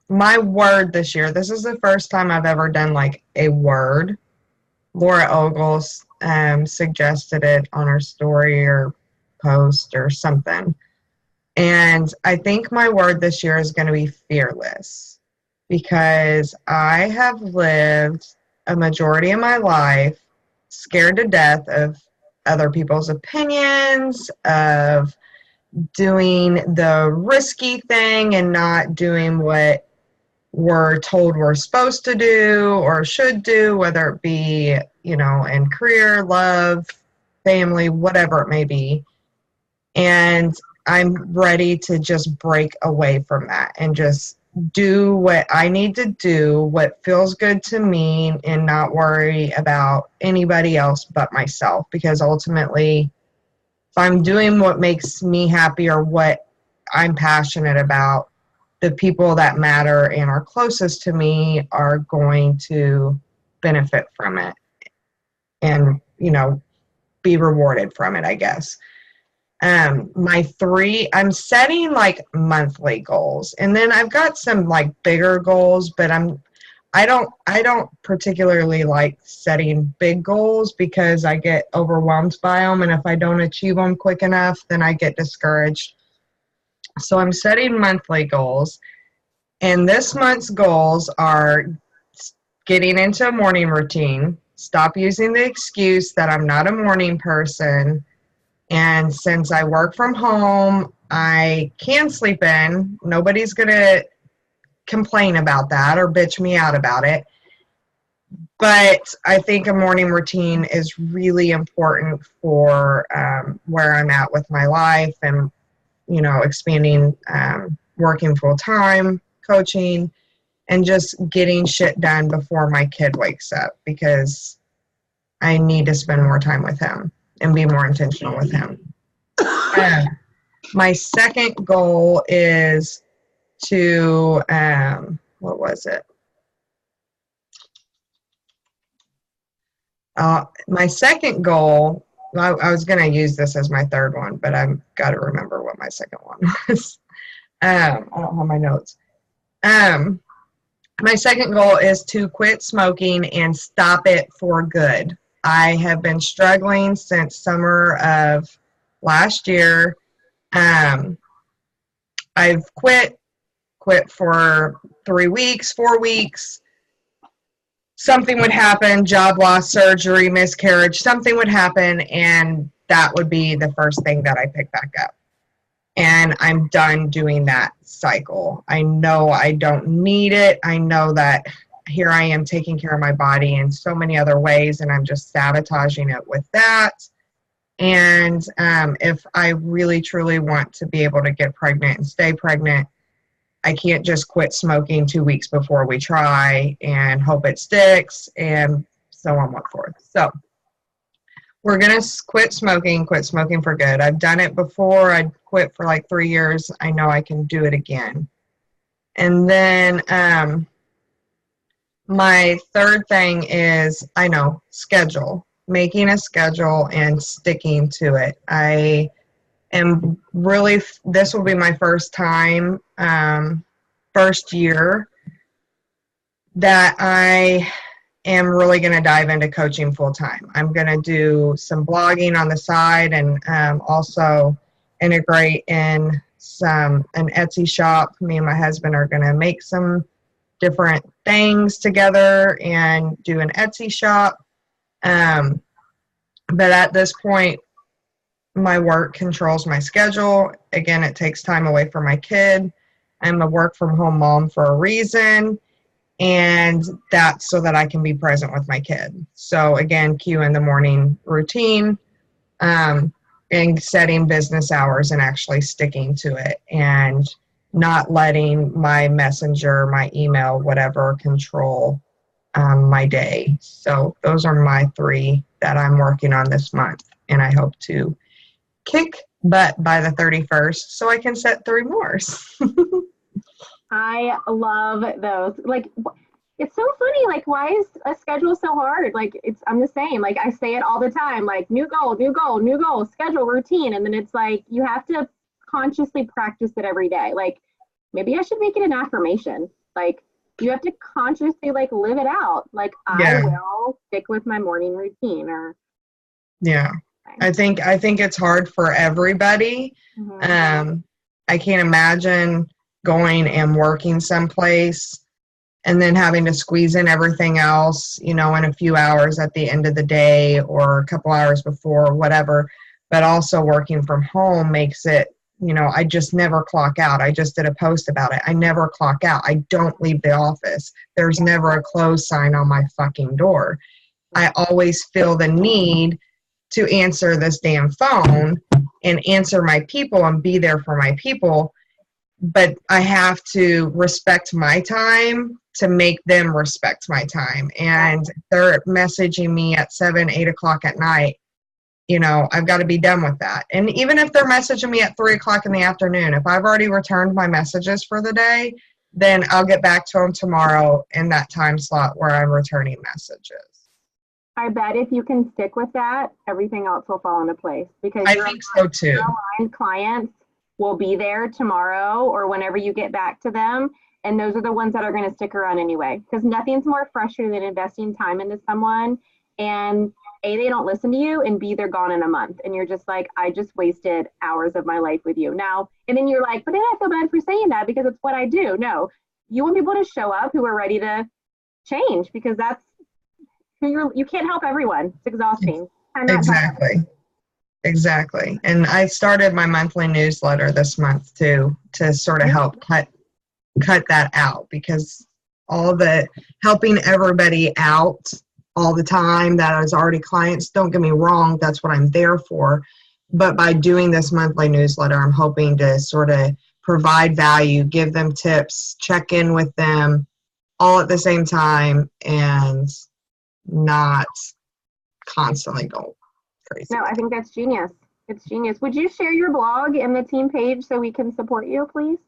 my word this year, this is the first time I've ever done like a word. Laura Ogles suggested it on her story or post or something. And I think my word this year is going to be fearless, because I have lived a majority of my life scared to death of other people's opinions, of doing the risky thing and not doing what we're told we're supposed to do or should do, whether it be, you know, in career, love, family, whatever it may be. And I'm ready to just break away from that and just do what I need to do, what feels good to me, and not worry about anybody else but myself. Because ultimately, if I'm doing what makes me happy or what I'm passionate about, the people that matter and are closest to me are going to benefit from it and, you know, be rewarded from it, I guess. My 3, I'm setting like monthly goals, and then I've got some like bigger goals, but I don't particularly like setting big goals because I get overwhelmed by them, and if I don't achieve them quick enough, then I get discouraged. So I'm setting monthly goals, and this month's goals are getting into a morning routine, stop using the excuse that I'm not a morning person. And since I work from home, I can sleep in. Nobody's going to complain about that or bitch me out about it. But I think a morning routine is really important for where I'm at with my life and, you know, expanding, working full time, coaching, and just getting shit done before my kid wakes up, because I need to spend more time with him and be more intentional with him. My second goal is to, what was it? My second goal, I was going to use this as my third one, but I've got to remember what my second one was. I don't have my notes. My second goal is to quit smoking and stop it for good. I have been struggling since summer of last year. I've quit for 3 weeks, 4 weeks. Something would happen, job loss, surgery, miscarriage, something would happen, and that would be the first thing that I pick back up. And I'm done doing that cycle. I know I don't need it. I know that here I am taking care of my body in so many other ways, and I'm just sabotaging it with that. And if I really, truly want to be able to get pregnant and stay pregnant, I can't just quit smoking 2 weeks before we try and hope it sticks and so on and so forth. So we're going to quit smoking for good. I've done it before. I quit for like 3 years. I know I can do it again. And then my third thing is, schedule. Making a schedule and sticking to it. I am really, this will be my first year that I am really going to dive into coaching full time. I'm going to do some blogging on the side and also integrate in an Etsy shop. Me and my husband are going to make some different things together and do an Etsy shop. But at this point, my work controls my schedule. Again, it takes time away from my kid. I'm a work from home mom for a reason, and that's so that I can be present with my kid. So again, cue in the morning routine, and setting business hours and actually sticking to it and not letting my messenger, my email, whatever, control my day. So those are my 3 that I'm working on this month, and I hope to kick butt by the 31st so I can set 3 more. I love those. Like, it's so funny. Like, why is a schedule so hard? Like, I'm the same. Like, I say it all the time. Like, new goal, schedule, routine. And then it's like, you have to consciously practice it every day. Like, maybe I should make it an affirmation. Like, you have to consciously like live it out. Like, I Yeah. will stick with my morning routine or Yeah. I think it's hard for everybody. Mhm. I can't imagine going and working someplace and then having to squeeze in everything else, in a few hours at the end of the day or a couple hours before, whatever. But also working from home makes it, I just never clock out. I just did a post about it. I never clock out. I don't leave the office. There's never a close sign on my fucking door. I always feel the need to answer this damn phone and answer my people and be there for my people. But I have to respect my time to make them respect my time. And they're messaging me at 7, 8 o'clock at night. I've got to be done with that. And even if they're messaging me at 3 o'clock in the afternoon, if I've already returned my messages for the day, then I'll get back to them tomorrow in that time slot where I'm returning messages. I bet if you can stick with that, everything else will fall into place because I your think so too. aligned clients will be there tomorrow or whenever you get back to them. And those are the ones that are going to stick around anyway, because nothing's more frustrating than investing time into someone and A, they don't listen to you, and B, they're gone in a month. And you're just like, I just wasted hours of my life with you. Now, and then you're like, but then I feel bad for saying that because it's what I do. No, you want people to show up who are ready to change because that's who you can't help everyone. It's exhausting. Exactly. And I started my monthly newsletter this month too, to sort of help cut that out, because all the helping everybody out all the time that is already clients, don't get me wrong, that's what I'm there for. But by doing this monthly newsletter, I'm hoping to sort of provide value, give them tips, check in with them all at the same time, and not constantly go crazy. No, I think that's genius. It's genius. Would you share your blog and the team page so we can support you, please?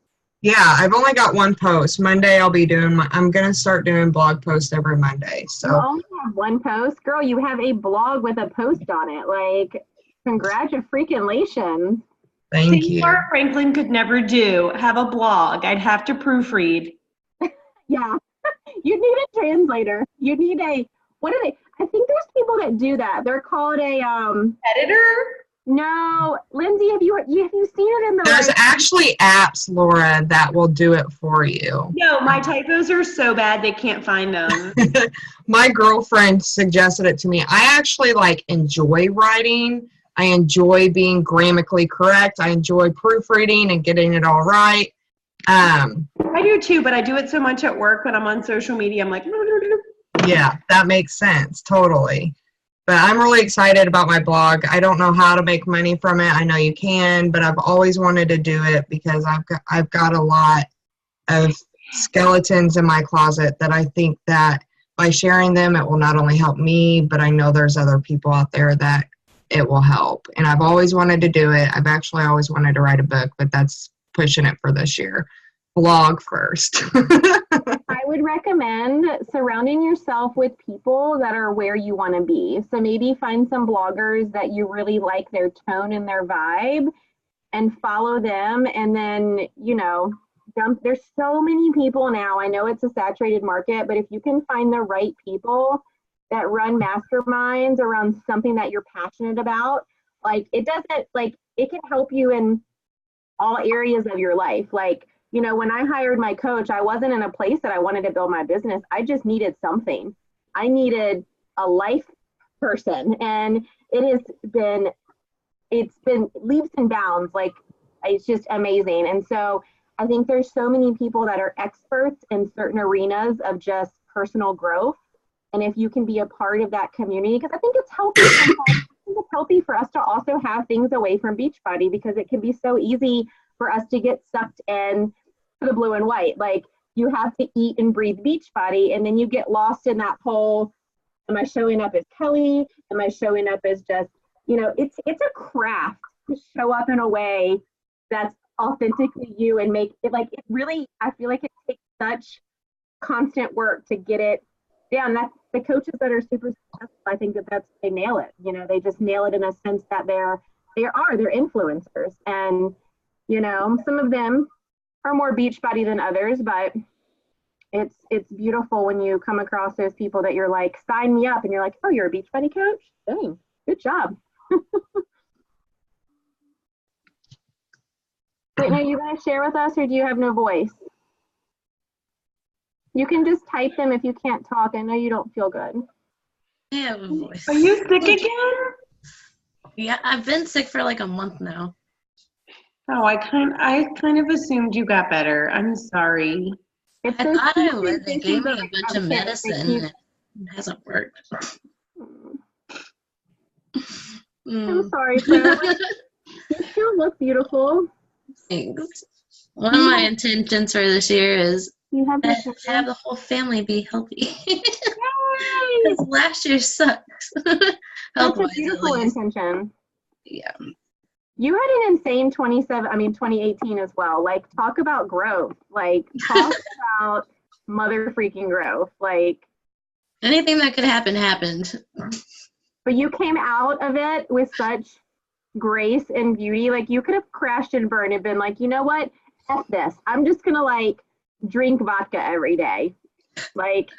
Yeah, I've only got one post. Monday I'm going to start doing blog posts every Monday. So you only have one post? Girl, you have a blog with a post on it. Like, congratulations. Thank you. Mark Franklin could never do. Have a blog. I'd have to proofread. Yeah. You need a translator. You need what are they? I think there's people that do that. They're called a editor. No, Lindsay, have you seen it in the? There's actually apps, Laura, that will do it for you. No, my typos are so bad they can't find them. My girlfriend suggested it to me. I actually enjoy writing. I enjoy being grammatically correct. I enjoy proofreading and getting it all right. I do too, but I do it so much at work when I'm on social media. I'm like, yeah, that makes sense. Totally. But I'm really excited about my blog. I don't know how to make money from it. I know you can, but I've always wanted to do it because I've got a lot of skeletons in my closet that I think that by sharing them, it will not only help me, but I know there's other people out there that it will help. And I've always wanted to do it. I've actually always wanted to write a book, but that's pushing it for this year. Blog first. I would recommend surrounding yourself with people that are where you want to be. So maybe find some bloggers that you really like their tone and their vibe and follow them. And then, there's so many people now. I know it's a saturated market, but if you can find the right people that run masterminds around something that you're passionate about, it can help you in all areas of your life. When I hired my coach, I wasn't in a place that I wanted to build my business. I just needed something. I needed a life person. And it's been leaps and bounds. It's just amazing. And so I think there's so many people that are experts in certain arenas of just personal growth. And if you can be a part of that community, because I think it's healthy sometimes. I think it's healthy for us to also have things away from Beachbody, because it can be so easy for us to get sucked in to the blue and white. You have to eat and breathe Beachbody, and then you get lost in that whole, am I showing up as Kelly? Am I showing up as just, it's a craft to show up in a way that's authentically you and make it it really, I feel like it takes such constant work to get it down. That's the coaches that are super successful. I think they nail it. They just nail it in a sense that they're influencers, and some of them are more Beachbody than others, but It's beautiful when you come across those people that you're like, sign me up, and you're like, oh, you're a Beachbody coach? Dang, good job. Whitney, are you going to share with us, or do you have no voice? You can just type them if you can't talk. I know you don't feel good. I have a voice. Are you sick again? Yeah, I've been sick for like a month now. Oh, I kind of assumed you got better. I'm sorry. It's I those thought I teachers would. They issues gave me that a I bunch have of kids. They medicine. keep- It hasn't worked. I'm sorry, Fred. You still look beautiful. Thanks. One of my intentions for this year is You have to your have the whole family be healthy. Because last year sucks. That's a Health-wise, at beautiful least. intention. Yeah. You had an insane 2018 as well. Like, talk about growth. Like, talk about mother freaking growth. Like, Anything that could happen happened. but you came out of it with such grace and beauty. Like, you could have crashed and burned and been like, you know what? F this. I'm just gonna like drink vodka every day. Like,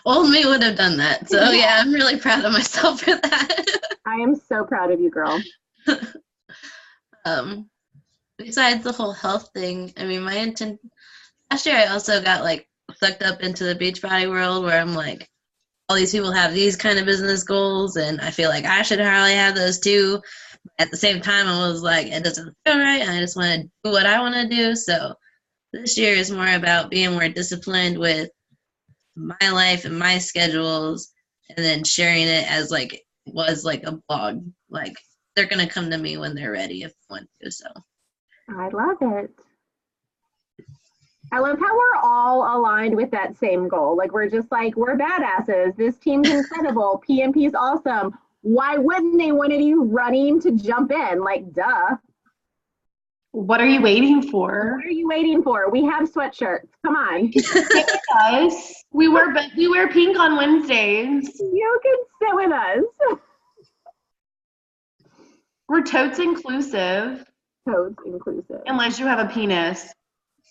Old me would have done that. So yeah, I'm really proud of myself for that. I am so proud of you, girl. Besides the whole health thing, I mean, my intent last year, I also got like sucked up into the Beachbody world where I'm like, all these people have these kind of business goals, and I feel like I should probably have those too. At the same time, I was like, it doesn't feel right, and I just want to do what I want to do. So this year is more about being more disciplined with my life and my schedules, and then sharing it as like was like a blog. Like they're gonna come to me when they're ready if they want to. So I love it. I love how we're all aligned with that same goal. Like, we're just like, we're badasses. This team's incredible. PMP's awesome. Why wouldn't they want you running to jump in? Like, duh. What are you waiting for? What are you waiting for? We have sweatshirts. Come on. Guys, we wear pink on Wednesdays. You can sit with us. We're totes inclusive, Codes inclusive. unless you have a penis.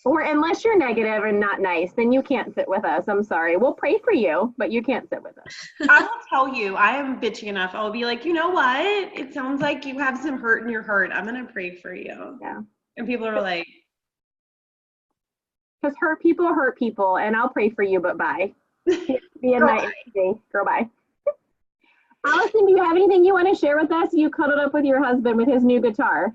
Or unless you're negative and not nice, then you can't sit with us. I'm sorry. We'll pray for you, but you can't sit with us. I will tell you, I am bitchy enough. I'll be like, you know what? It sounds like you have some hurt in your heart. I'm gonna pray for you. Yeah. And people are like, Because hurt people, and I'll pray for you, but bye. Be in my energy. Girl, bye. Allison, do you have anything you want to share with us? You cuddled up with your husband with his new guitar.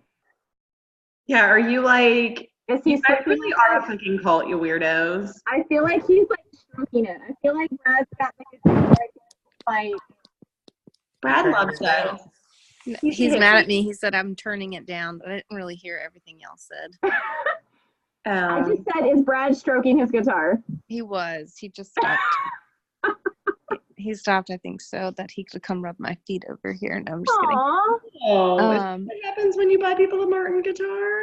yeah, are you like, Is he you guys stroking really it? are a fucking cult, you weirdos. I feel like he's like stroking it. I feel like Brad's got the guitar like Brad loves us. He's mad at me. He said I'm turning it down, but I didn't really hear everything y'all said. I just said, is Brad stroking his guitar? He was. He just stopped. He stopped, I think, so that he could come rub my feet over here. No, I'm just kidding. Aww. Oh, is Um, that what happens when you buy people a Martin guitar?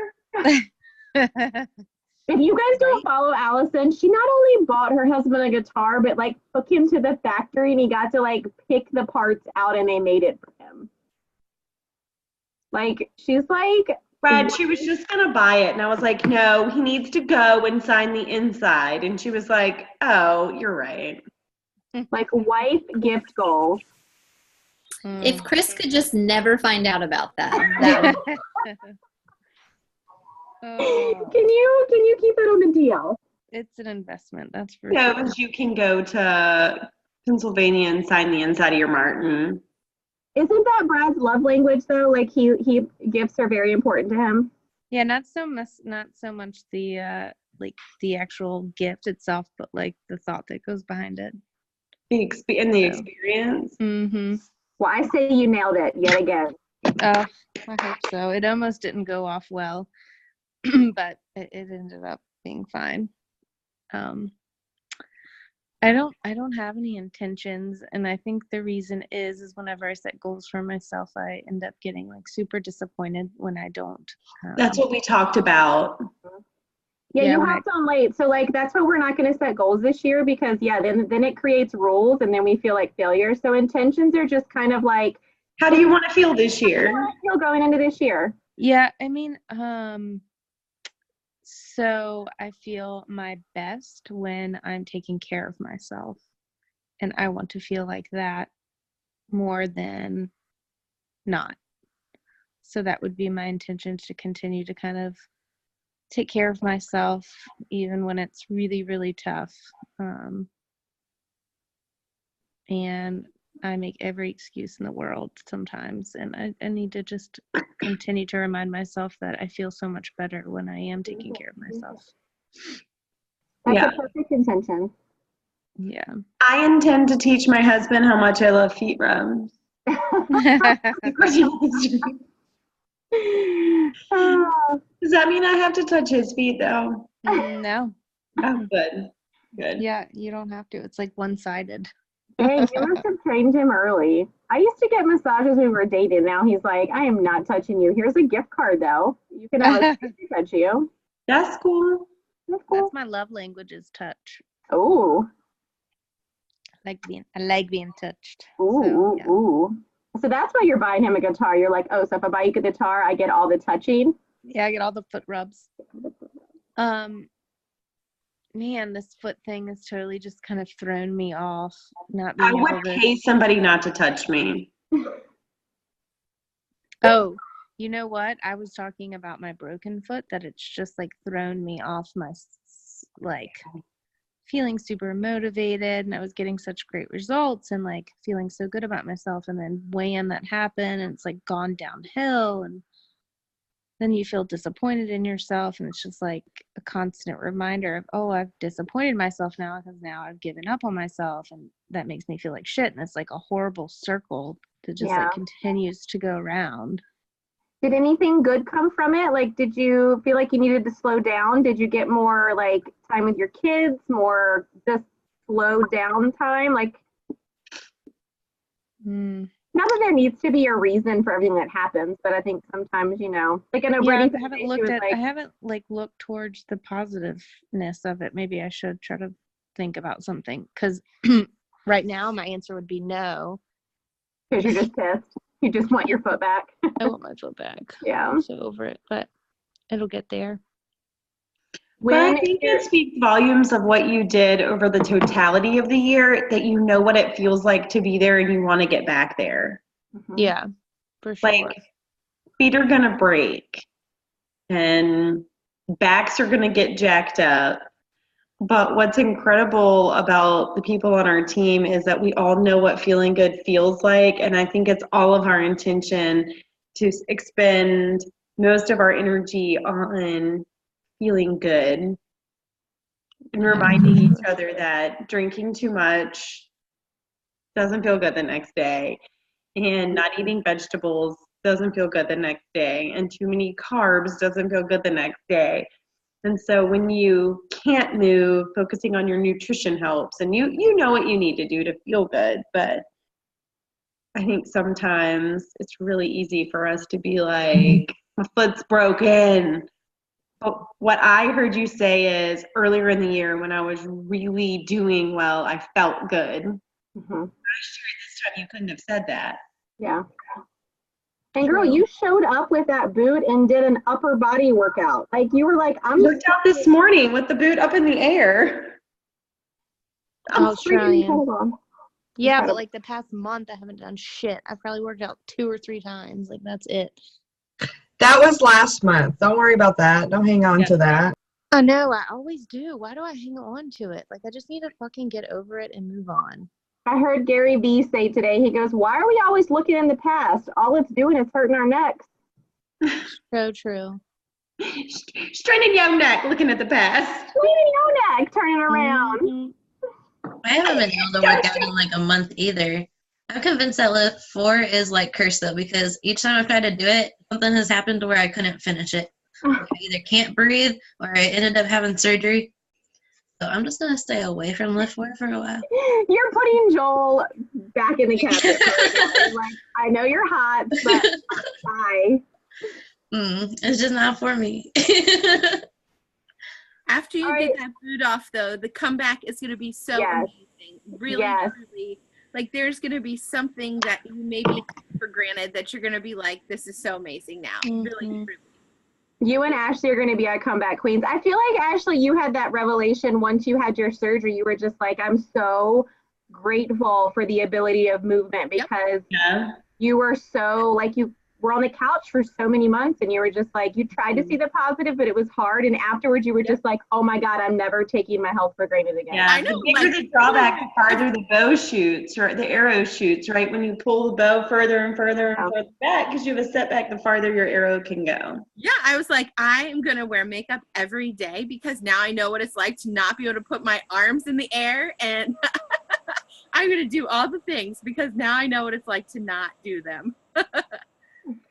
If you guys don't follow Allison, she not only bought her husband a guitar, but like took him to the factory and he got to like pick the parts out and they made it for him. Like, she's like, Brad, she was just gonna buy it, and I was like, no, he needs to go and sign the inside. And she was like, oh, you're right. wife gift goals. If Chris could just never find out about that would Oh, Can you keep it on the DL? it's an investment, that's for No, sure. because you can go to Pennsylvania and sign the inside of your Martin. Isn't that Brad's love language though? Like he gifts are very important to him. Yeah, not so much the like the actual gift itself, but like the thought that goes behind it. The experience. Mm-hmm. Well, I say you nailed it yet again. I hope so. It almost didn't go off well, but it ended up being fine. I don't have any intentions, and I think the reason is whenever I set goals for myself, I end up getting like super disappointed when I don't. That's what we talked about. Yeah, Yeah, you when hopped on late. So like that's why we're not going to set goals this year because then it creates rules and then we feel like failures. So intentions are just kind of like How do you want to feel this how do you year? want to feel going into this year. Yeah, I mean, So I feel my best when I'm taking care of myself. And I want to feel like that more than not. So that would be my intention, to continue to kind of take care of myself even when it's really, really tough. And I make every excuse in the world sometimes. And I need to just continue to remind myself that I feel so much better when I am taking care of myself. That's Yeah. a perfect intention. Yeah. I intend to teach my husband how much I love feet rubs. Ah, Does that mean I have to touch his feet though? No. Oh, good. Good. Yeah, you don't have to. It's like one-sided. dang, you must have trained him early. I used to get massages when we were dating. Now he's like, I am not touching you. Here's a gift card though. You can have a stranger touch you. That's cool. That's cool. That's my love language, is touch. Oh, I like being touched. ooh, So, yeah. ooh. So that's why you're buying him a guitar. You're like, oh, so if I buy you a guitar, I get all the touching. Yeah, I get all the foot rubs. Man, this foot thing has totally just kind of thrown me off. Not I being would able to. pay somebody not to touch me. Oh, you know what? I was talking about my broken foot, that it's just like thrown me off my like feeling super motivated, and I was getting such great results and like feeling so good about myself, and then wham, that happened, and it's like gone downhill, and then you feel disappointed in yourself, and it's just like a constant reminder of, oh, I've disappointed myself now because now I've given up on myself, and that makes me feel like shit, and it's like a horrible circle that just Yeah. like continues to go around. Did anything good come from it? Like, did you feel like you needed to slow down? Did you get more like time with your kids, more just slow down time? Like, not that there needs to be a reason for everything that happens, but I think sometimes, you know, like in a Yeah, Brittany I haven't situation, looked she was at. I like, haven't like looked towards the positiveness of it. Maybe I should try to think about something, because right now my answer would be no. because you're just pissed. You just want your foot back. I want my foot back. Yeah. I'm so over it, but it'll get there. But I When think it speaks volumes of what you did over the totality of the year, that you know what it feels like to be there and you want to get back there. Mhm. Yeah, for sure. Like, feet are going to break and backs are going to get jacked up. But what's incredible about the people on our team is that we all know what feeling good feels like. And I think it's all of our intention to expend most of our energy on feeling good and reminding each other that drinking too much doesn't feel good the next day, and not eating vegetables doesn't feel good the next day, and too many carbs doesn't feel good the next day. And so when you can't move, focusing on your nutrition helps, and you know what you need to do to feel good. But I think sometimes it's really easy for us to be like, my foot's broken. But what I heard you say is, earlier in the year when I was really doing well, I felt good. Mhm. Last year this time you couldn't have said that. Yeah. And girl, you showed up with that boot and did an upper body workout. Like you were like, I I'm worked out this morning with the boot up in the air. I'm I was freaking trying. hold on. Yeah, Incredible. but like the past month, I haven't done shit. I've probably worked out 2 or 3 times. Like, that's it. That was last month. Don't worry about that. Don't hang on to that. I know, I always do. Why do I hang on to it? Like, I just need to fucking get over it and move on. I heard Gary Vee say today, he goes, why are we always looking in the past? All it's doing is hurting our necks. So true. Straining your neck, looking at the past. Leaning your neck, turning around. Mhm. I haven't been able to work out in like a month either. I'm convinced that Lift 4 is like cursed though, because each time I've tried to do it, something has happened to where I couldn't finish it. Like, I either can't breathe or I ended up having surgery. So I'm just gonna stay away from Lift 4 for a while. You're putting Joel back in the cabinet. Like, I know you're hot, but bye. It's just not for me. After you All get right. that boot off, though, the comeback is going to be so Yes. amazing. Really, Yes. truly. Like, there's going to be something that you maybe take for granted that you're going to be like, this is so amazing now. Really, Mhm. truly. You and Ashley are going to be our comeback queens. I feel like, Ashley, you had that revelation once you had your surgery. You were just like, I'm so grateful for the ability of movement because Yeah. you were so, like, you were on the couch for so many months and you were just like, you tried to see the positive, but it was hard. And afterwards, you were just like, oh my God, I'm never taking my health for granted again. Yeah, I know, the bigger like- the drawback, the farther the bow shoots, or the arrow shoots, right? When you pull the bow further and further and further back, because you have a setback, the farther your arrow can go. Yeah, I was like, I am going to wear makeup every day because now I know what it's like to not be able to put my arms in the air. And I'm going to do all the things because now I know what it's like to not do them.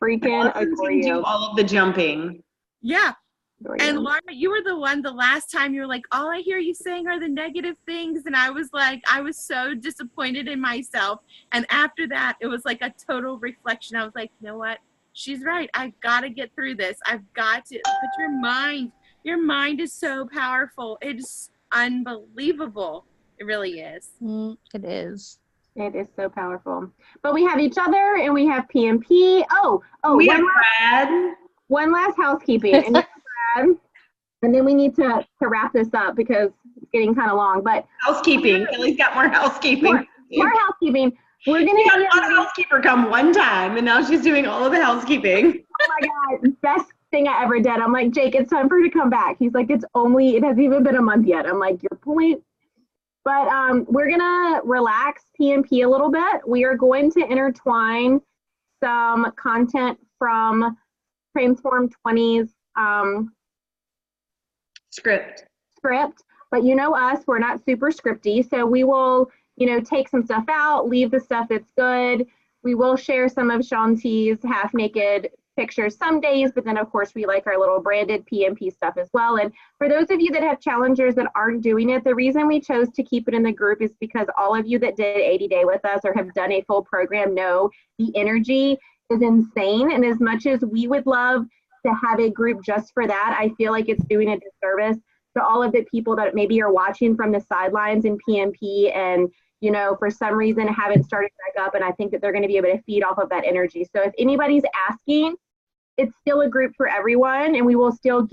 Freaking Allison agree. can do all of the jumping. Yeah. Adore And you. Laura, you were the one the last time you were like, all I hear you saying are the negative things. And I was like, I was so disappointed in myself. And after that, it was like a total reflection. I was like, you know what? She's right. I've got to get through this. I've got to put your mind is so powerful. It's unbelievable. It really is. It is. It is so powerful. But we have each other and we have PMP. Oh, We one have last- Brad. one last housekeeping. And, and then we need to wrap this up because it's getting kind of long. But Housekeeping. Kelly's got more housekeeping. more housekeeping. We're going We to had one housekeeper come one time, and now she's doing all of the housekeeping. oh my God, best thing I ever did. I'm like, Jake, it's time for her to come back. He's like, it hasn't even been a month yet. I'm like, your point. But we're going to relax PMP a little bit. We are going to intertwine some content from Transform 20's Script. script. But you know us, we're not super scripty. So we will, take some stuff out, leave the stuff that's good. We will share some of Shanti's half naked pictures some days, but then of course we like our little branded PMP stuff as well. And for those of you that have challengers that aren't doing it, the reason we chose to keep it in the group is because all of you that did 80 Day with us or have done a full program know the energy is insane. And as much as we would love to have a group just for that, I feel like it's doing a disservice to all of the people that maybe are watching from the sidelines in PMP and for some reason haven't started back up, and I think that they're going to be able to feed off of that energy. So if anybody's asking, it's still a group for everyone, and we will still all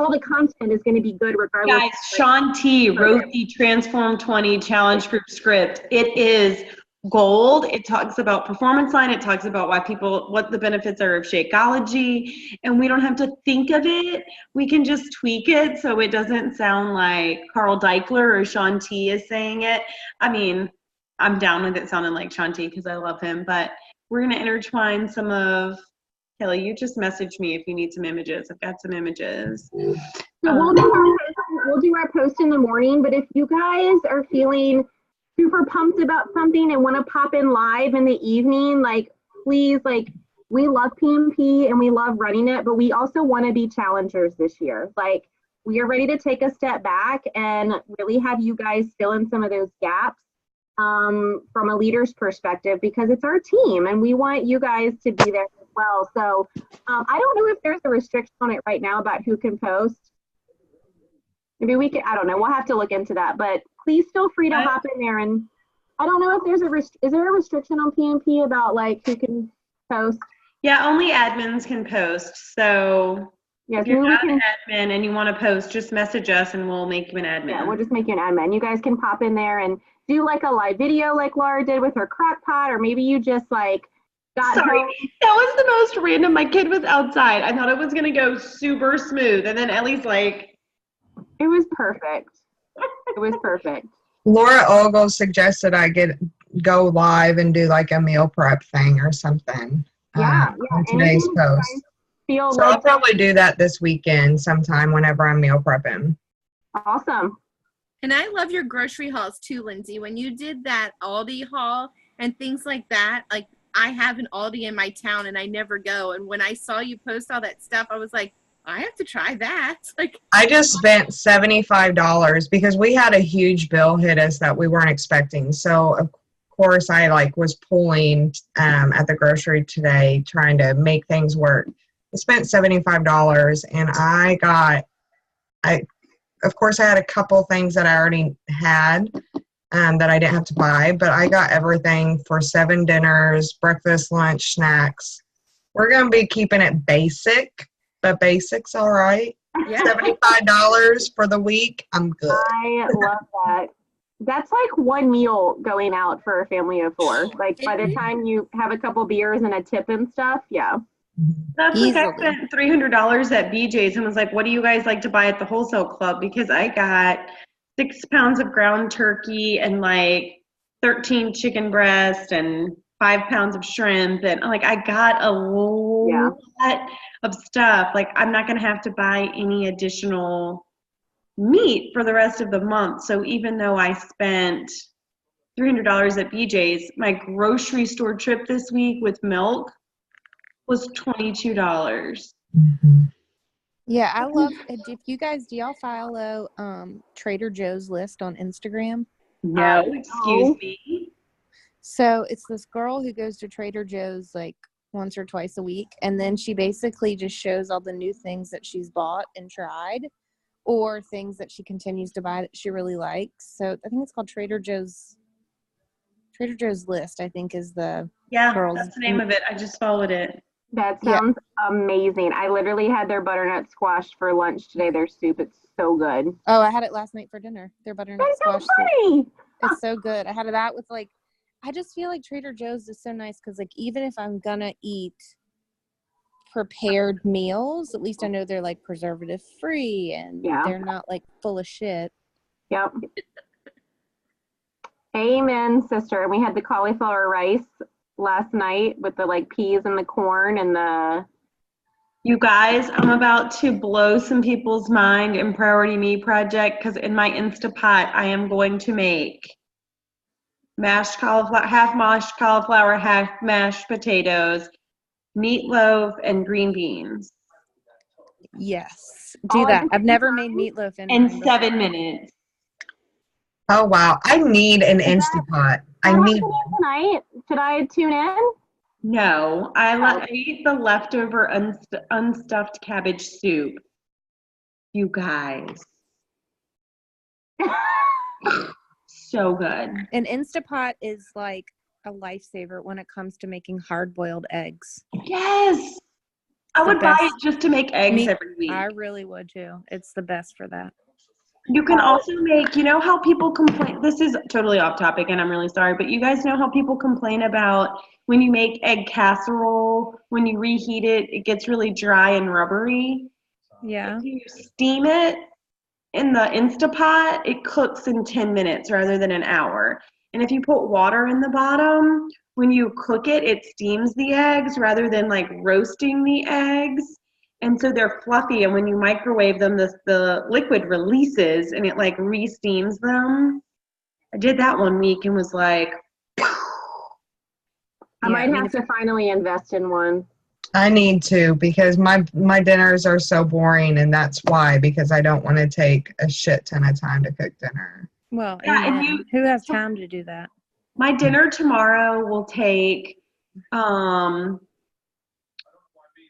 the content is going to be good regardless. Guys, Sean T wrote the Transform 20 Challenge Group script. It is gold. It talks about performance line. It talks about what the benefits are of Shakeology, and we don't have to think of it. We can just tweak it so it doesn't sound like Carl Deichler or Sean T is saying it. I mean, I'm down with it sounding like Sean T because I love him, but we're going to intertwine some of Kelly, you just message me if you need some images. I've got some images. So we'll do our post in the morning, but if you guys are feeling super pumped about something and want to pop in live in the evening, please, we love PMP and we love running it, but we also want to be challengers this year. We are ready to take a step back and really have you guys fill in some of those gaps from a leader's perspective, because it's our team and we want you guys to be there as well. So I don't know if there's a restriction on it right now about who can post. Maybe we can, I don't know. We'll have to look into that, but please feel free to hop in there. And I don't know if there's is there a restriction on PMP about who can post? Yeah, only admins can post. So Yes, if you're maybe we not can, an admin and you want to post, just message us and we'll make you an admin. yeah, we'll just make you an admin. You guys can pop in there and do a live video like Laura did with her crock pot, or maybe you just got Sorry, home. that was the most random. My kid was outside. I thought it was going to go super smooth. And then Ellie's like, It was perfect. It was perfect. Laura Ogle suggested I go live and do a meal prep thing or something. Yeah, On today's anything you guys post. Feel So I'll probably do that this weekend sometime whenever I'm meal prepping. awesome. And I love your grocery hauls too, Lindsay. When you did that Aldi haul and things like that, I have an Aldi in my town and I never go. And when I saw you post all that stuff, I was like, I have to try that. I just spent $75 because we had a huge bill hit us that we weren't expecting. So of course I was pulling at the grocery today trying to make things work. I spent $75 and of course I had a couple things that I already had that I didn't have to buy, but I got everything for 7 dinners, breakfast, lunch, snacks. We're going to be keeping it basic. The basics, all right. Yeah. $75 for the week. I'm good. I love that. That's like one meal going out for a family of 4. Like by the time you have a couple beers and a tip and stuff, yeah. That's like I Easily. spent $300 at BJ's and was like, what do you guys like to buy at the wholesale club? Because I got 6 pounds of ground turkey and like 13 chicken breasts and 5 pounds of shrimp. And like, I got a lot of stuff. Like, I'm not going to have to buy any additional meat for the rest of the month. So even though I spent $300 at BJ's, my grocery store trip this week with milk was $22. Yeah, I love. If you guys, do y'all follow Trader Joe's list on Instagram? No, excuse me. So it's this girl who goes to Trader Joe's like once or twice a week, and then she basically just shows all the new things that she's bought and tried, or things that she continues to buy that she really likes. So I think it's called Trader Joe's. Trader Joe's list, I think, is the Yeah, girls. that's the name of it. I just followed it. That sounds amazing. I literally had their butternut squash for lunch today. Their soup, it's so good. Oh, I had it last night for dinner. Their butternut That's so squash soup. funny. It's so good. I had that with like, I just feel like Trader Joe's is so nice because like even if I'm gonna eat prepared meals, at least I know they're like preservative free and they're not like full of shit. Yep. Amen, sister. And we had the cauliflower rice last night with the like peas and the corn and the. You guys, I'm about to blow some people's mind in Priority Me Project because in my Instapot, I am going to make mashed cauliflower, half mashed cauliflower, half mashed potatoes, meatloaf, and green beans. Yes, do that. I've never made meatloaf in 7 minutes. Oh, wow. I need an Instapot. I need tonight. Should I tune in? No, I ate the leftover unstuffed cabbage soup. You guys. So good. An Instapot is like a lifesaver when it comes to making hard-boiled eggs. Yes. I would buy it just to make eggs every week. I really would too. It's the best for that. You can also make, you know how people complain, this is totally off topic and I'm really sorry, but you guys know how people complain about when you make egg casserole, when you reheat it, it gets really dry and rubbery. Yeah. If you steam it in the Instapot, it cooks in 10 minutes rather than an hour. And if you put water in the bottom, when you cook it, it steams the eggs rather than like roasting the eggs. And so they're fluffy, and when you microwave them, the liquid releases and it like re-steams them. I did that one week and was like, I might have to finally invest in one. I need to because my dinners are so boring, and that's why, because I don't want to take a shit ton of time to cook dinner. Well, yeah, who has time to do that? My dinner tomorrow will take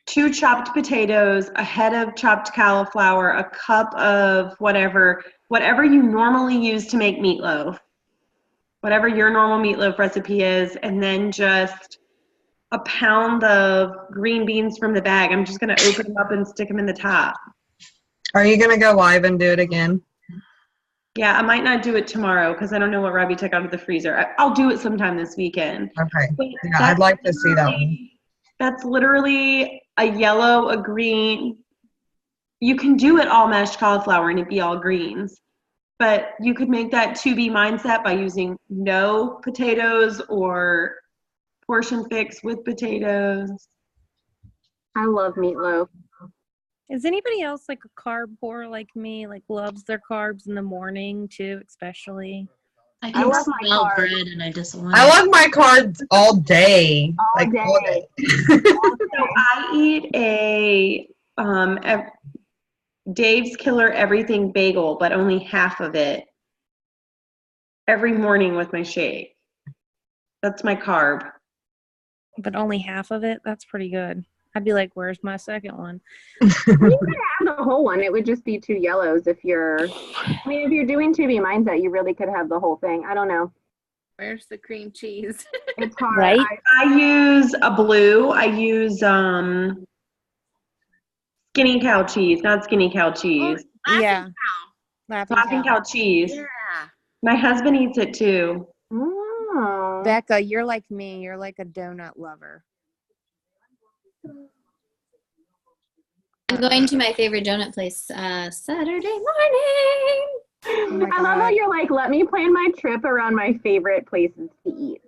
2 chopped potatoes, a head of chopped cauliflower, a cup of whatever you normally use to make meatloaf, whatever your normal meatloaf recipe is, and then just a pound of green beans from the bag. I'm just going to open them up and stick them in the top. Are you going to go live and do it again? Yeah, I might not do it tomorrow because I don't know what Robbie took out of the freezer. I'll do it sometime this weekend. Okay. Yeah, I'd like to see that one. That's literally a yellow, a green. You can do it all mashed cauliflower and it'd be all greens. But you could make that 2B mindset by using no potatoes or portion fix with potatoes. I love meatloaf. Is anybody else like a carb whore like me, like loves their carbs in the morning too, especially? I can smell bread and I just want I love my carbs all day. All day. So I eat a Dave's Killer Everything bagel, but only half of it every morning with my shake. That's my carb. But only half of it? That's pretty good. I'd be like, where's my second one? You could have the whole one. It would just be 2 yellows if you're doing 2B mindset, you really could have the whole thing. I don't know. Where's the cream cheese? It's hard. Right? I use a blue. I use Skinny cow cheese, not skinny cow cheese. Yeah. Laughing Laughing cow. cow cheese. Yeah. My husband eats it too. Oh. Becca, you're like me. You're like a donut lover. I'm going to my favorite donut place Saturday morning. my I love how God. you're like, let me plan my trip around my favorite places to eat.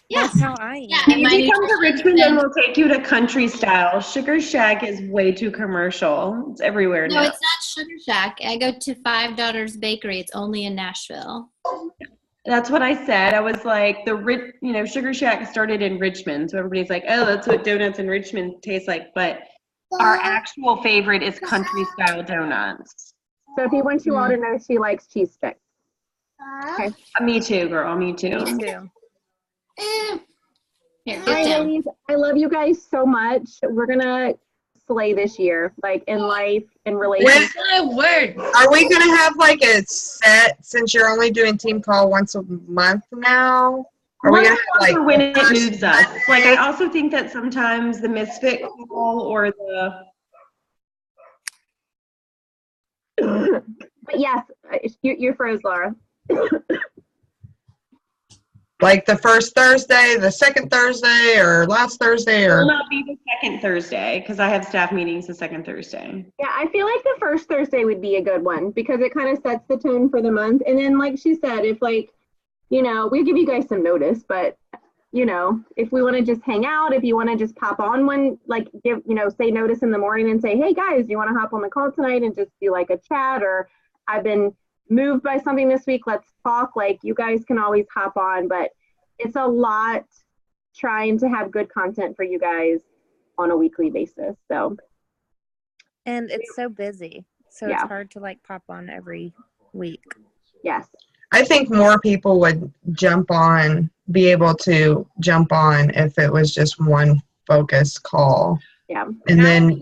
Yes. That's how I am. Yeah, If and my you come to nutritionist Richmond, then said- we'll take you to country style. Sugar Shack is way too commercial. It's everywhere No, now. it's not Sugar Shack. I go to Five Daughters Bakery. It's only in Nashville. That's what I said. I was like, Sugar Shack started in Richmond, so everybody's like, oh, that's what donuts in Richmond taste like. But our actual favorite is country style donuts. So if you want you all to know, she likes cheese sticks. Me too, girl. Me too. Me too. Here, All get right, down. ladies, I love you guys so much. We're gonna slay this year, like in life, in relationships. My word. Are we going to have like a set, since you're only doing team call once a month now? Are we going to have like when it first moves us. Like, I also think that sometimes the misfit call or the But yes, you froze, Laura. like the first Thursday, the second Thursday, or last Thursday, will or not be the second Thursday because I have staff meetings the second Thursday. Yeah, I feel like the first Thursday would be a good one because it kind of sets the tone for the month. And then, like she said, if like, we give you guys some notice, but if we want to just hang out, if you want to just pop on one, like give, say notice in the morning and say, hey guys, you want to hop on the call tonight and just do like a chat, or I've been moved by something this week, let's talk. Like you guys can always hop on, but it's a lot trying to have good content for you guys on a weekly basis. So And it's so busy. So Yeah. it's hard to like pop on every week. yes. I think more people would be able to jump on if it was just one focused call. Yeah. And then,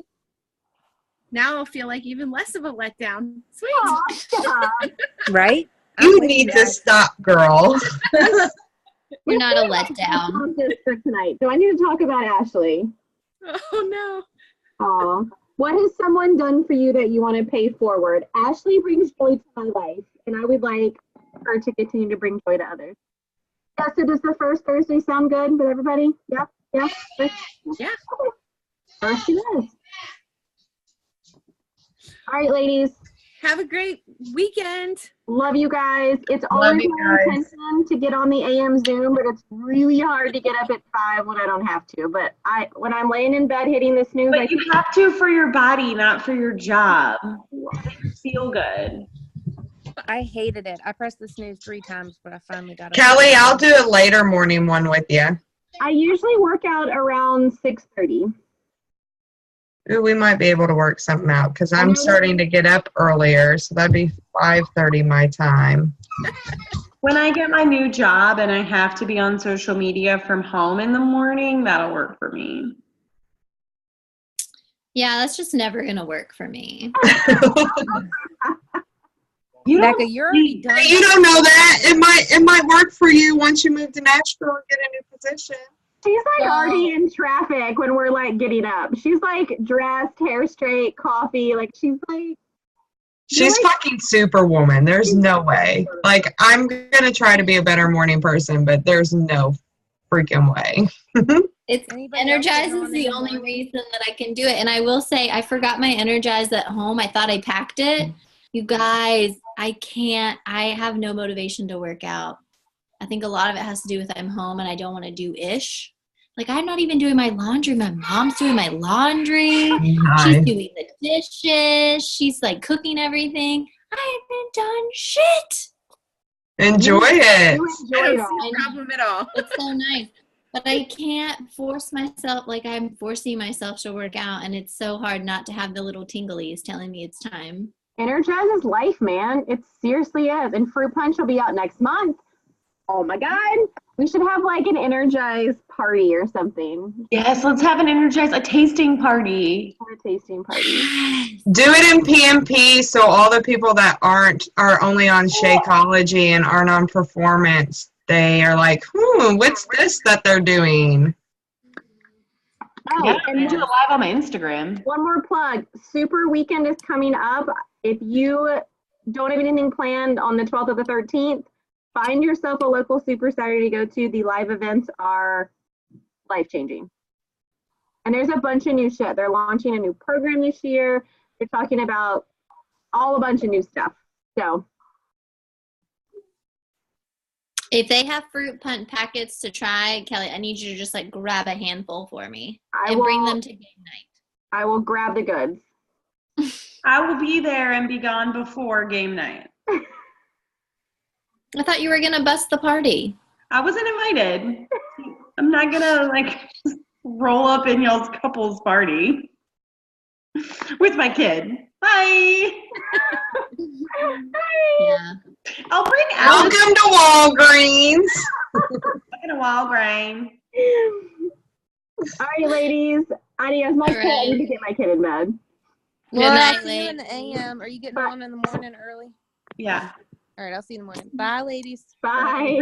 Now I'll feel like even less of a letdown. Sweet. Aw, stop. Right? you need to stop, girl. You're not a letdown. About this for tonight. So I need to talk about Ashley. Oh no. Aw. What has someone done for you that you want to pay forward? Ashley brings joy to my life, and I would like her to continue to bring joy to others. Yeah, so does the first Thursday sound good with everybody? Yeah? Yeah? Yeah. Okay. First it is. All right, ladies. Have a great weekend. Love you guys. It's always you my guys. intention to get on the AM Zoom, but it's really hard to get up at 5 when I don't have to. But when I'm laying in bed hitting the snooze, But you have to for your body, not for your job. Feel good. I hated it. I pressed the snooze 3 times, but I finally got it. Kelly, I'll do a later morning one with you. I usually work out around 6:30. Ooh, we might be able to work something out because I I'm know. starting to get up earlier, so that'd be 5:30 my time. When I get my new job and I have to be on social media from home in the morning, that'll work for me. Yeah, that's just never going to work for me. You don't Becca, you're already done. You don't know that. It might work for you once you move to Nashville and get a new position. She's like Wow. already in traffic when we're like getting up. She's like dressed, hair straight, coffee. Like she's like, She's Really? fucking superwoman. There's no way. Like, I'm gonna try to be a better morning person, but there's no freaking way. It's Anybody else Energize get on is the in the only morning? reason that I can do it. And I will say, I forgot my Energize at home. I thought I packed it. You guys, I can't. I have no motivation to work out. I think a lot of it has to do with I'm home and I don't want to do ish. Like, I'm not even doing my laundry. My mom's doing my laundry. She's Nice. doing the dishes. She's like cooking everything. I haven't done shit. Enjoy it. you I enjoy it don't all. see a problem at all. It's so nice. But I can't force myself, like I'm forcing myself to work out, and it's so hard not to have the little tinglies telling me it's time. Energize is life, man. It seriously is. And Fruit Punch will be out next month. Oh my God. We should have like an Energize party or something. Yes, let's have a tasting party. Or a tasting party. Do it in PMP so all the people that are only on Shakeology and aren't on performance, they are like, what's this that they're doing? Oh, Yeah, and I do it live on my Instagram. one more plug. Super Weekend is coming up. If you don't have anything planned on the 12th or the 13th, find yourself a local Super Saturday to go to. The live events are life-changing. And there's a bunch of new shit. They're launching a new program this year. They're talking about a bunch of new stuff. So If they have fruit punch packets to try, Kelly, I need you to just like grab a handful for me and bring them to game night. I will grab the goods. I will be there and be gone before game night. I thought you were gonna bust the party. I wasn't invited. I'm not gonna like roll up in y'all's couples party with my kid. Bye. Yeah. I'll bring Alex Welcome to Walgreens. in a Walgreens. All right, ladies. Adios. My All kid. I need to get my kid in bed. Good Laura, night, I'll see you in the ladies. AM. Are you getting on in the morning early? Yeah. All right, I'll see you in the morning. Bye, ladies. Bye.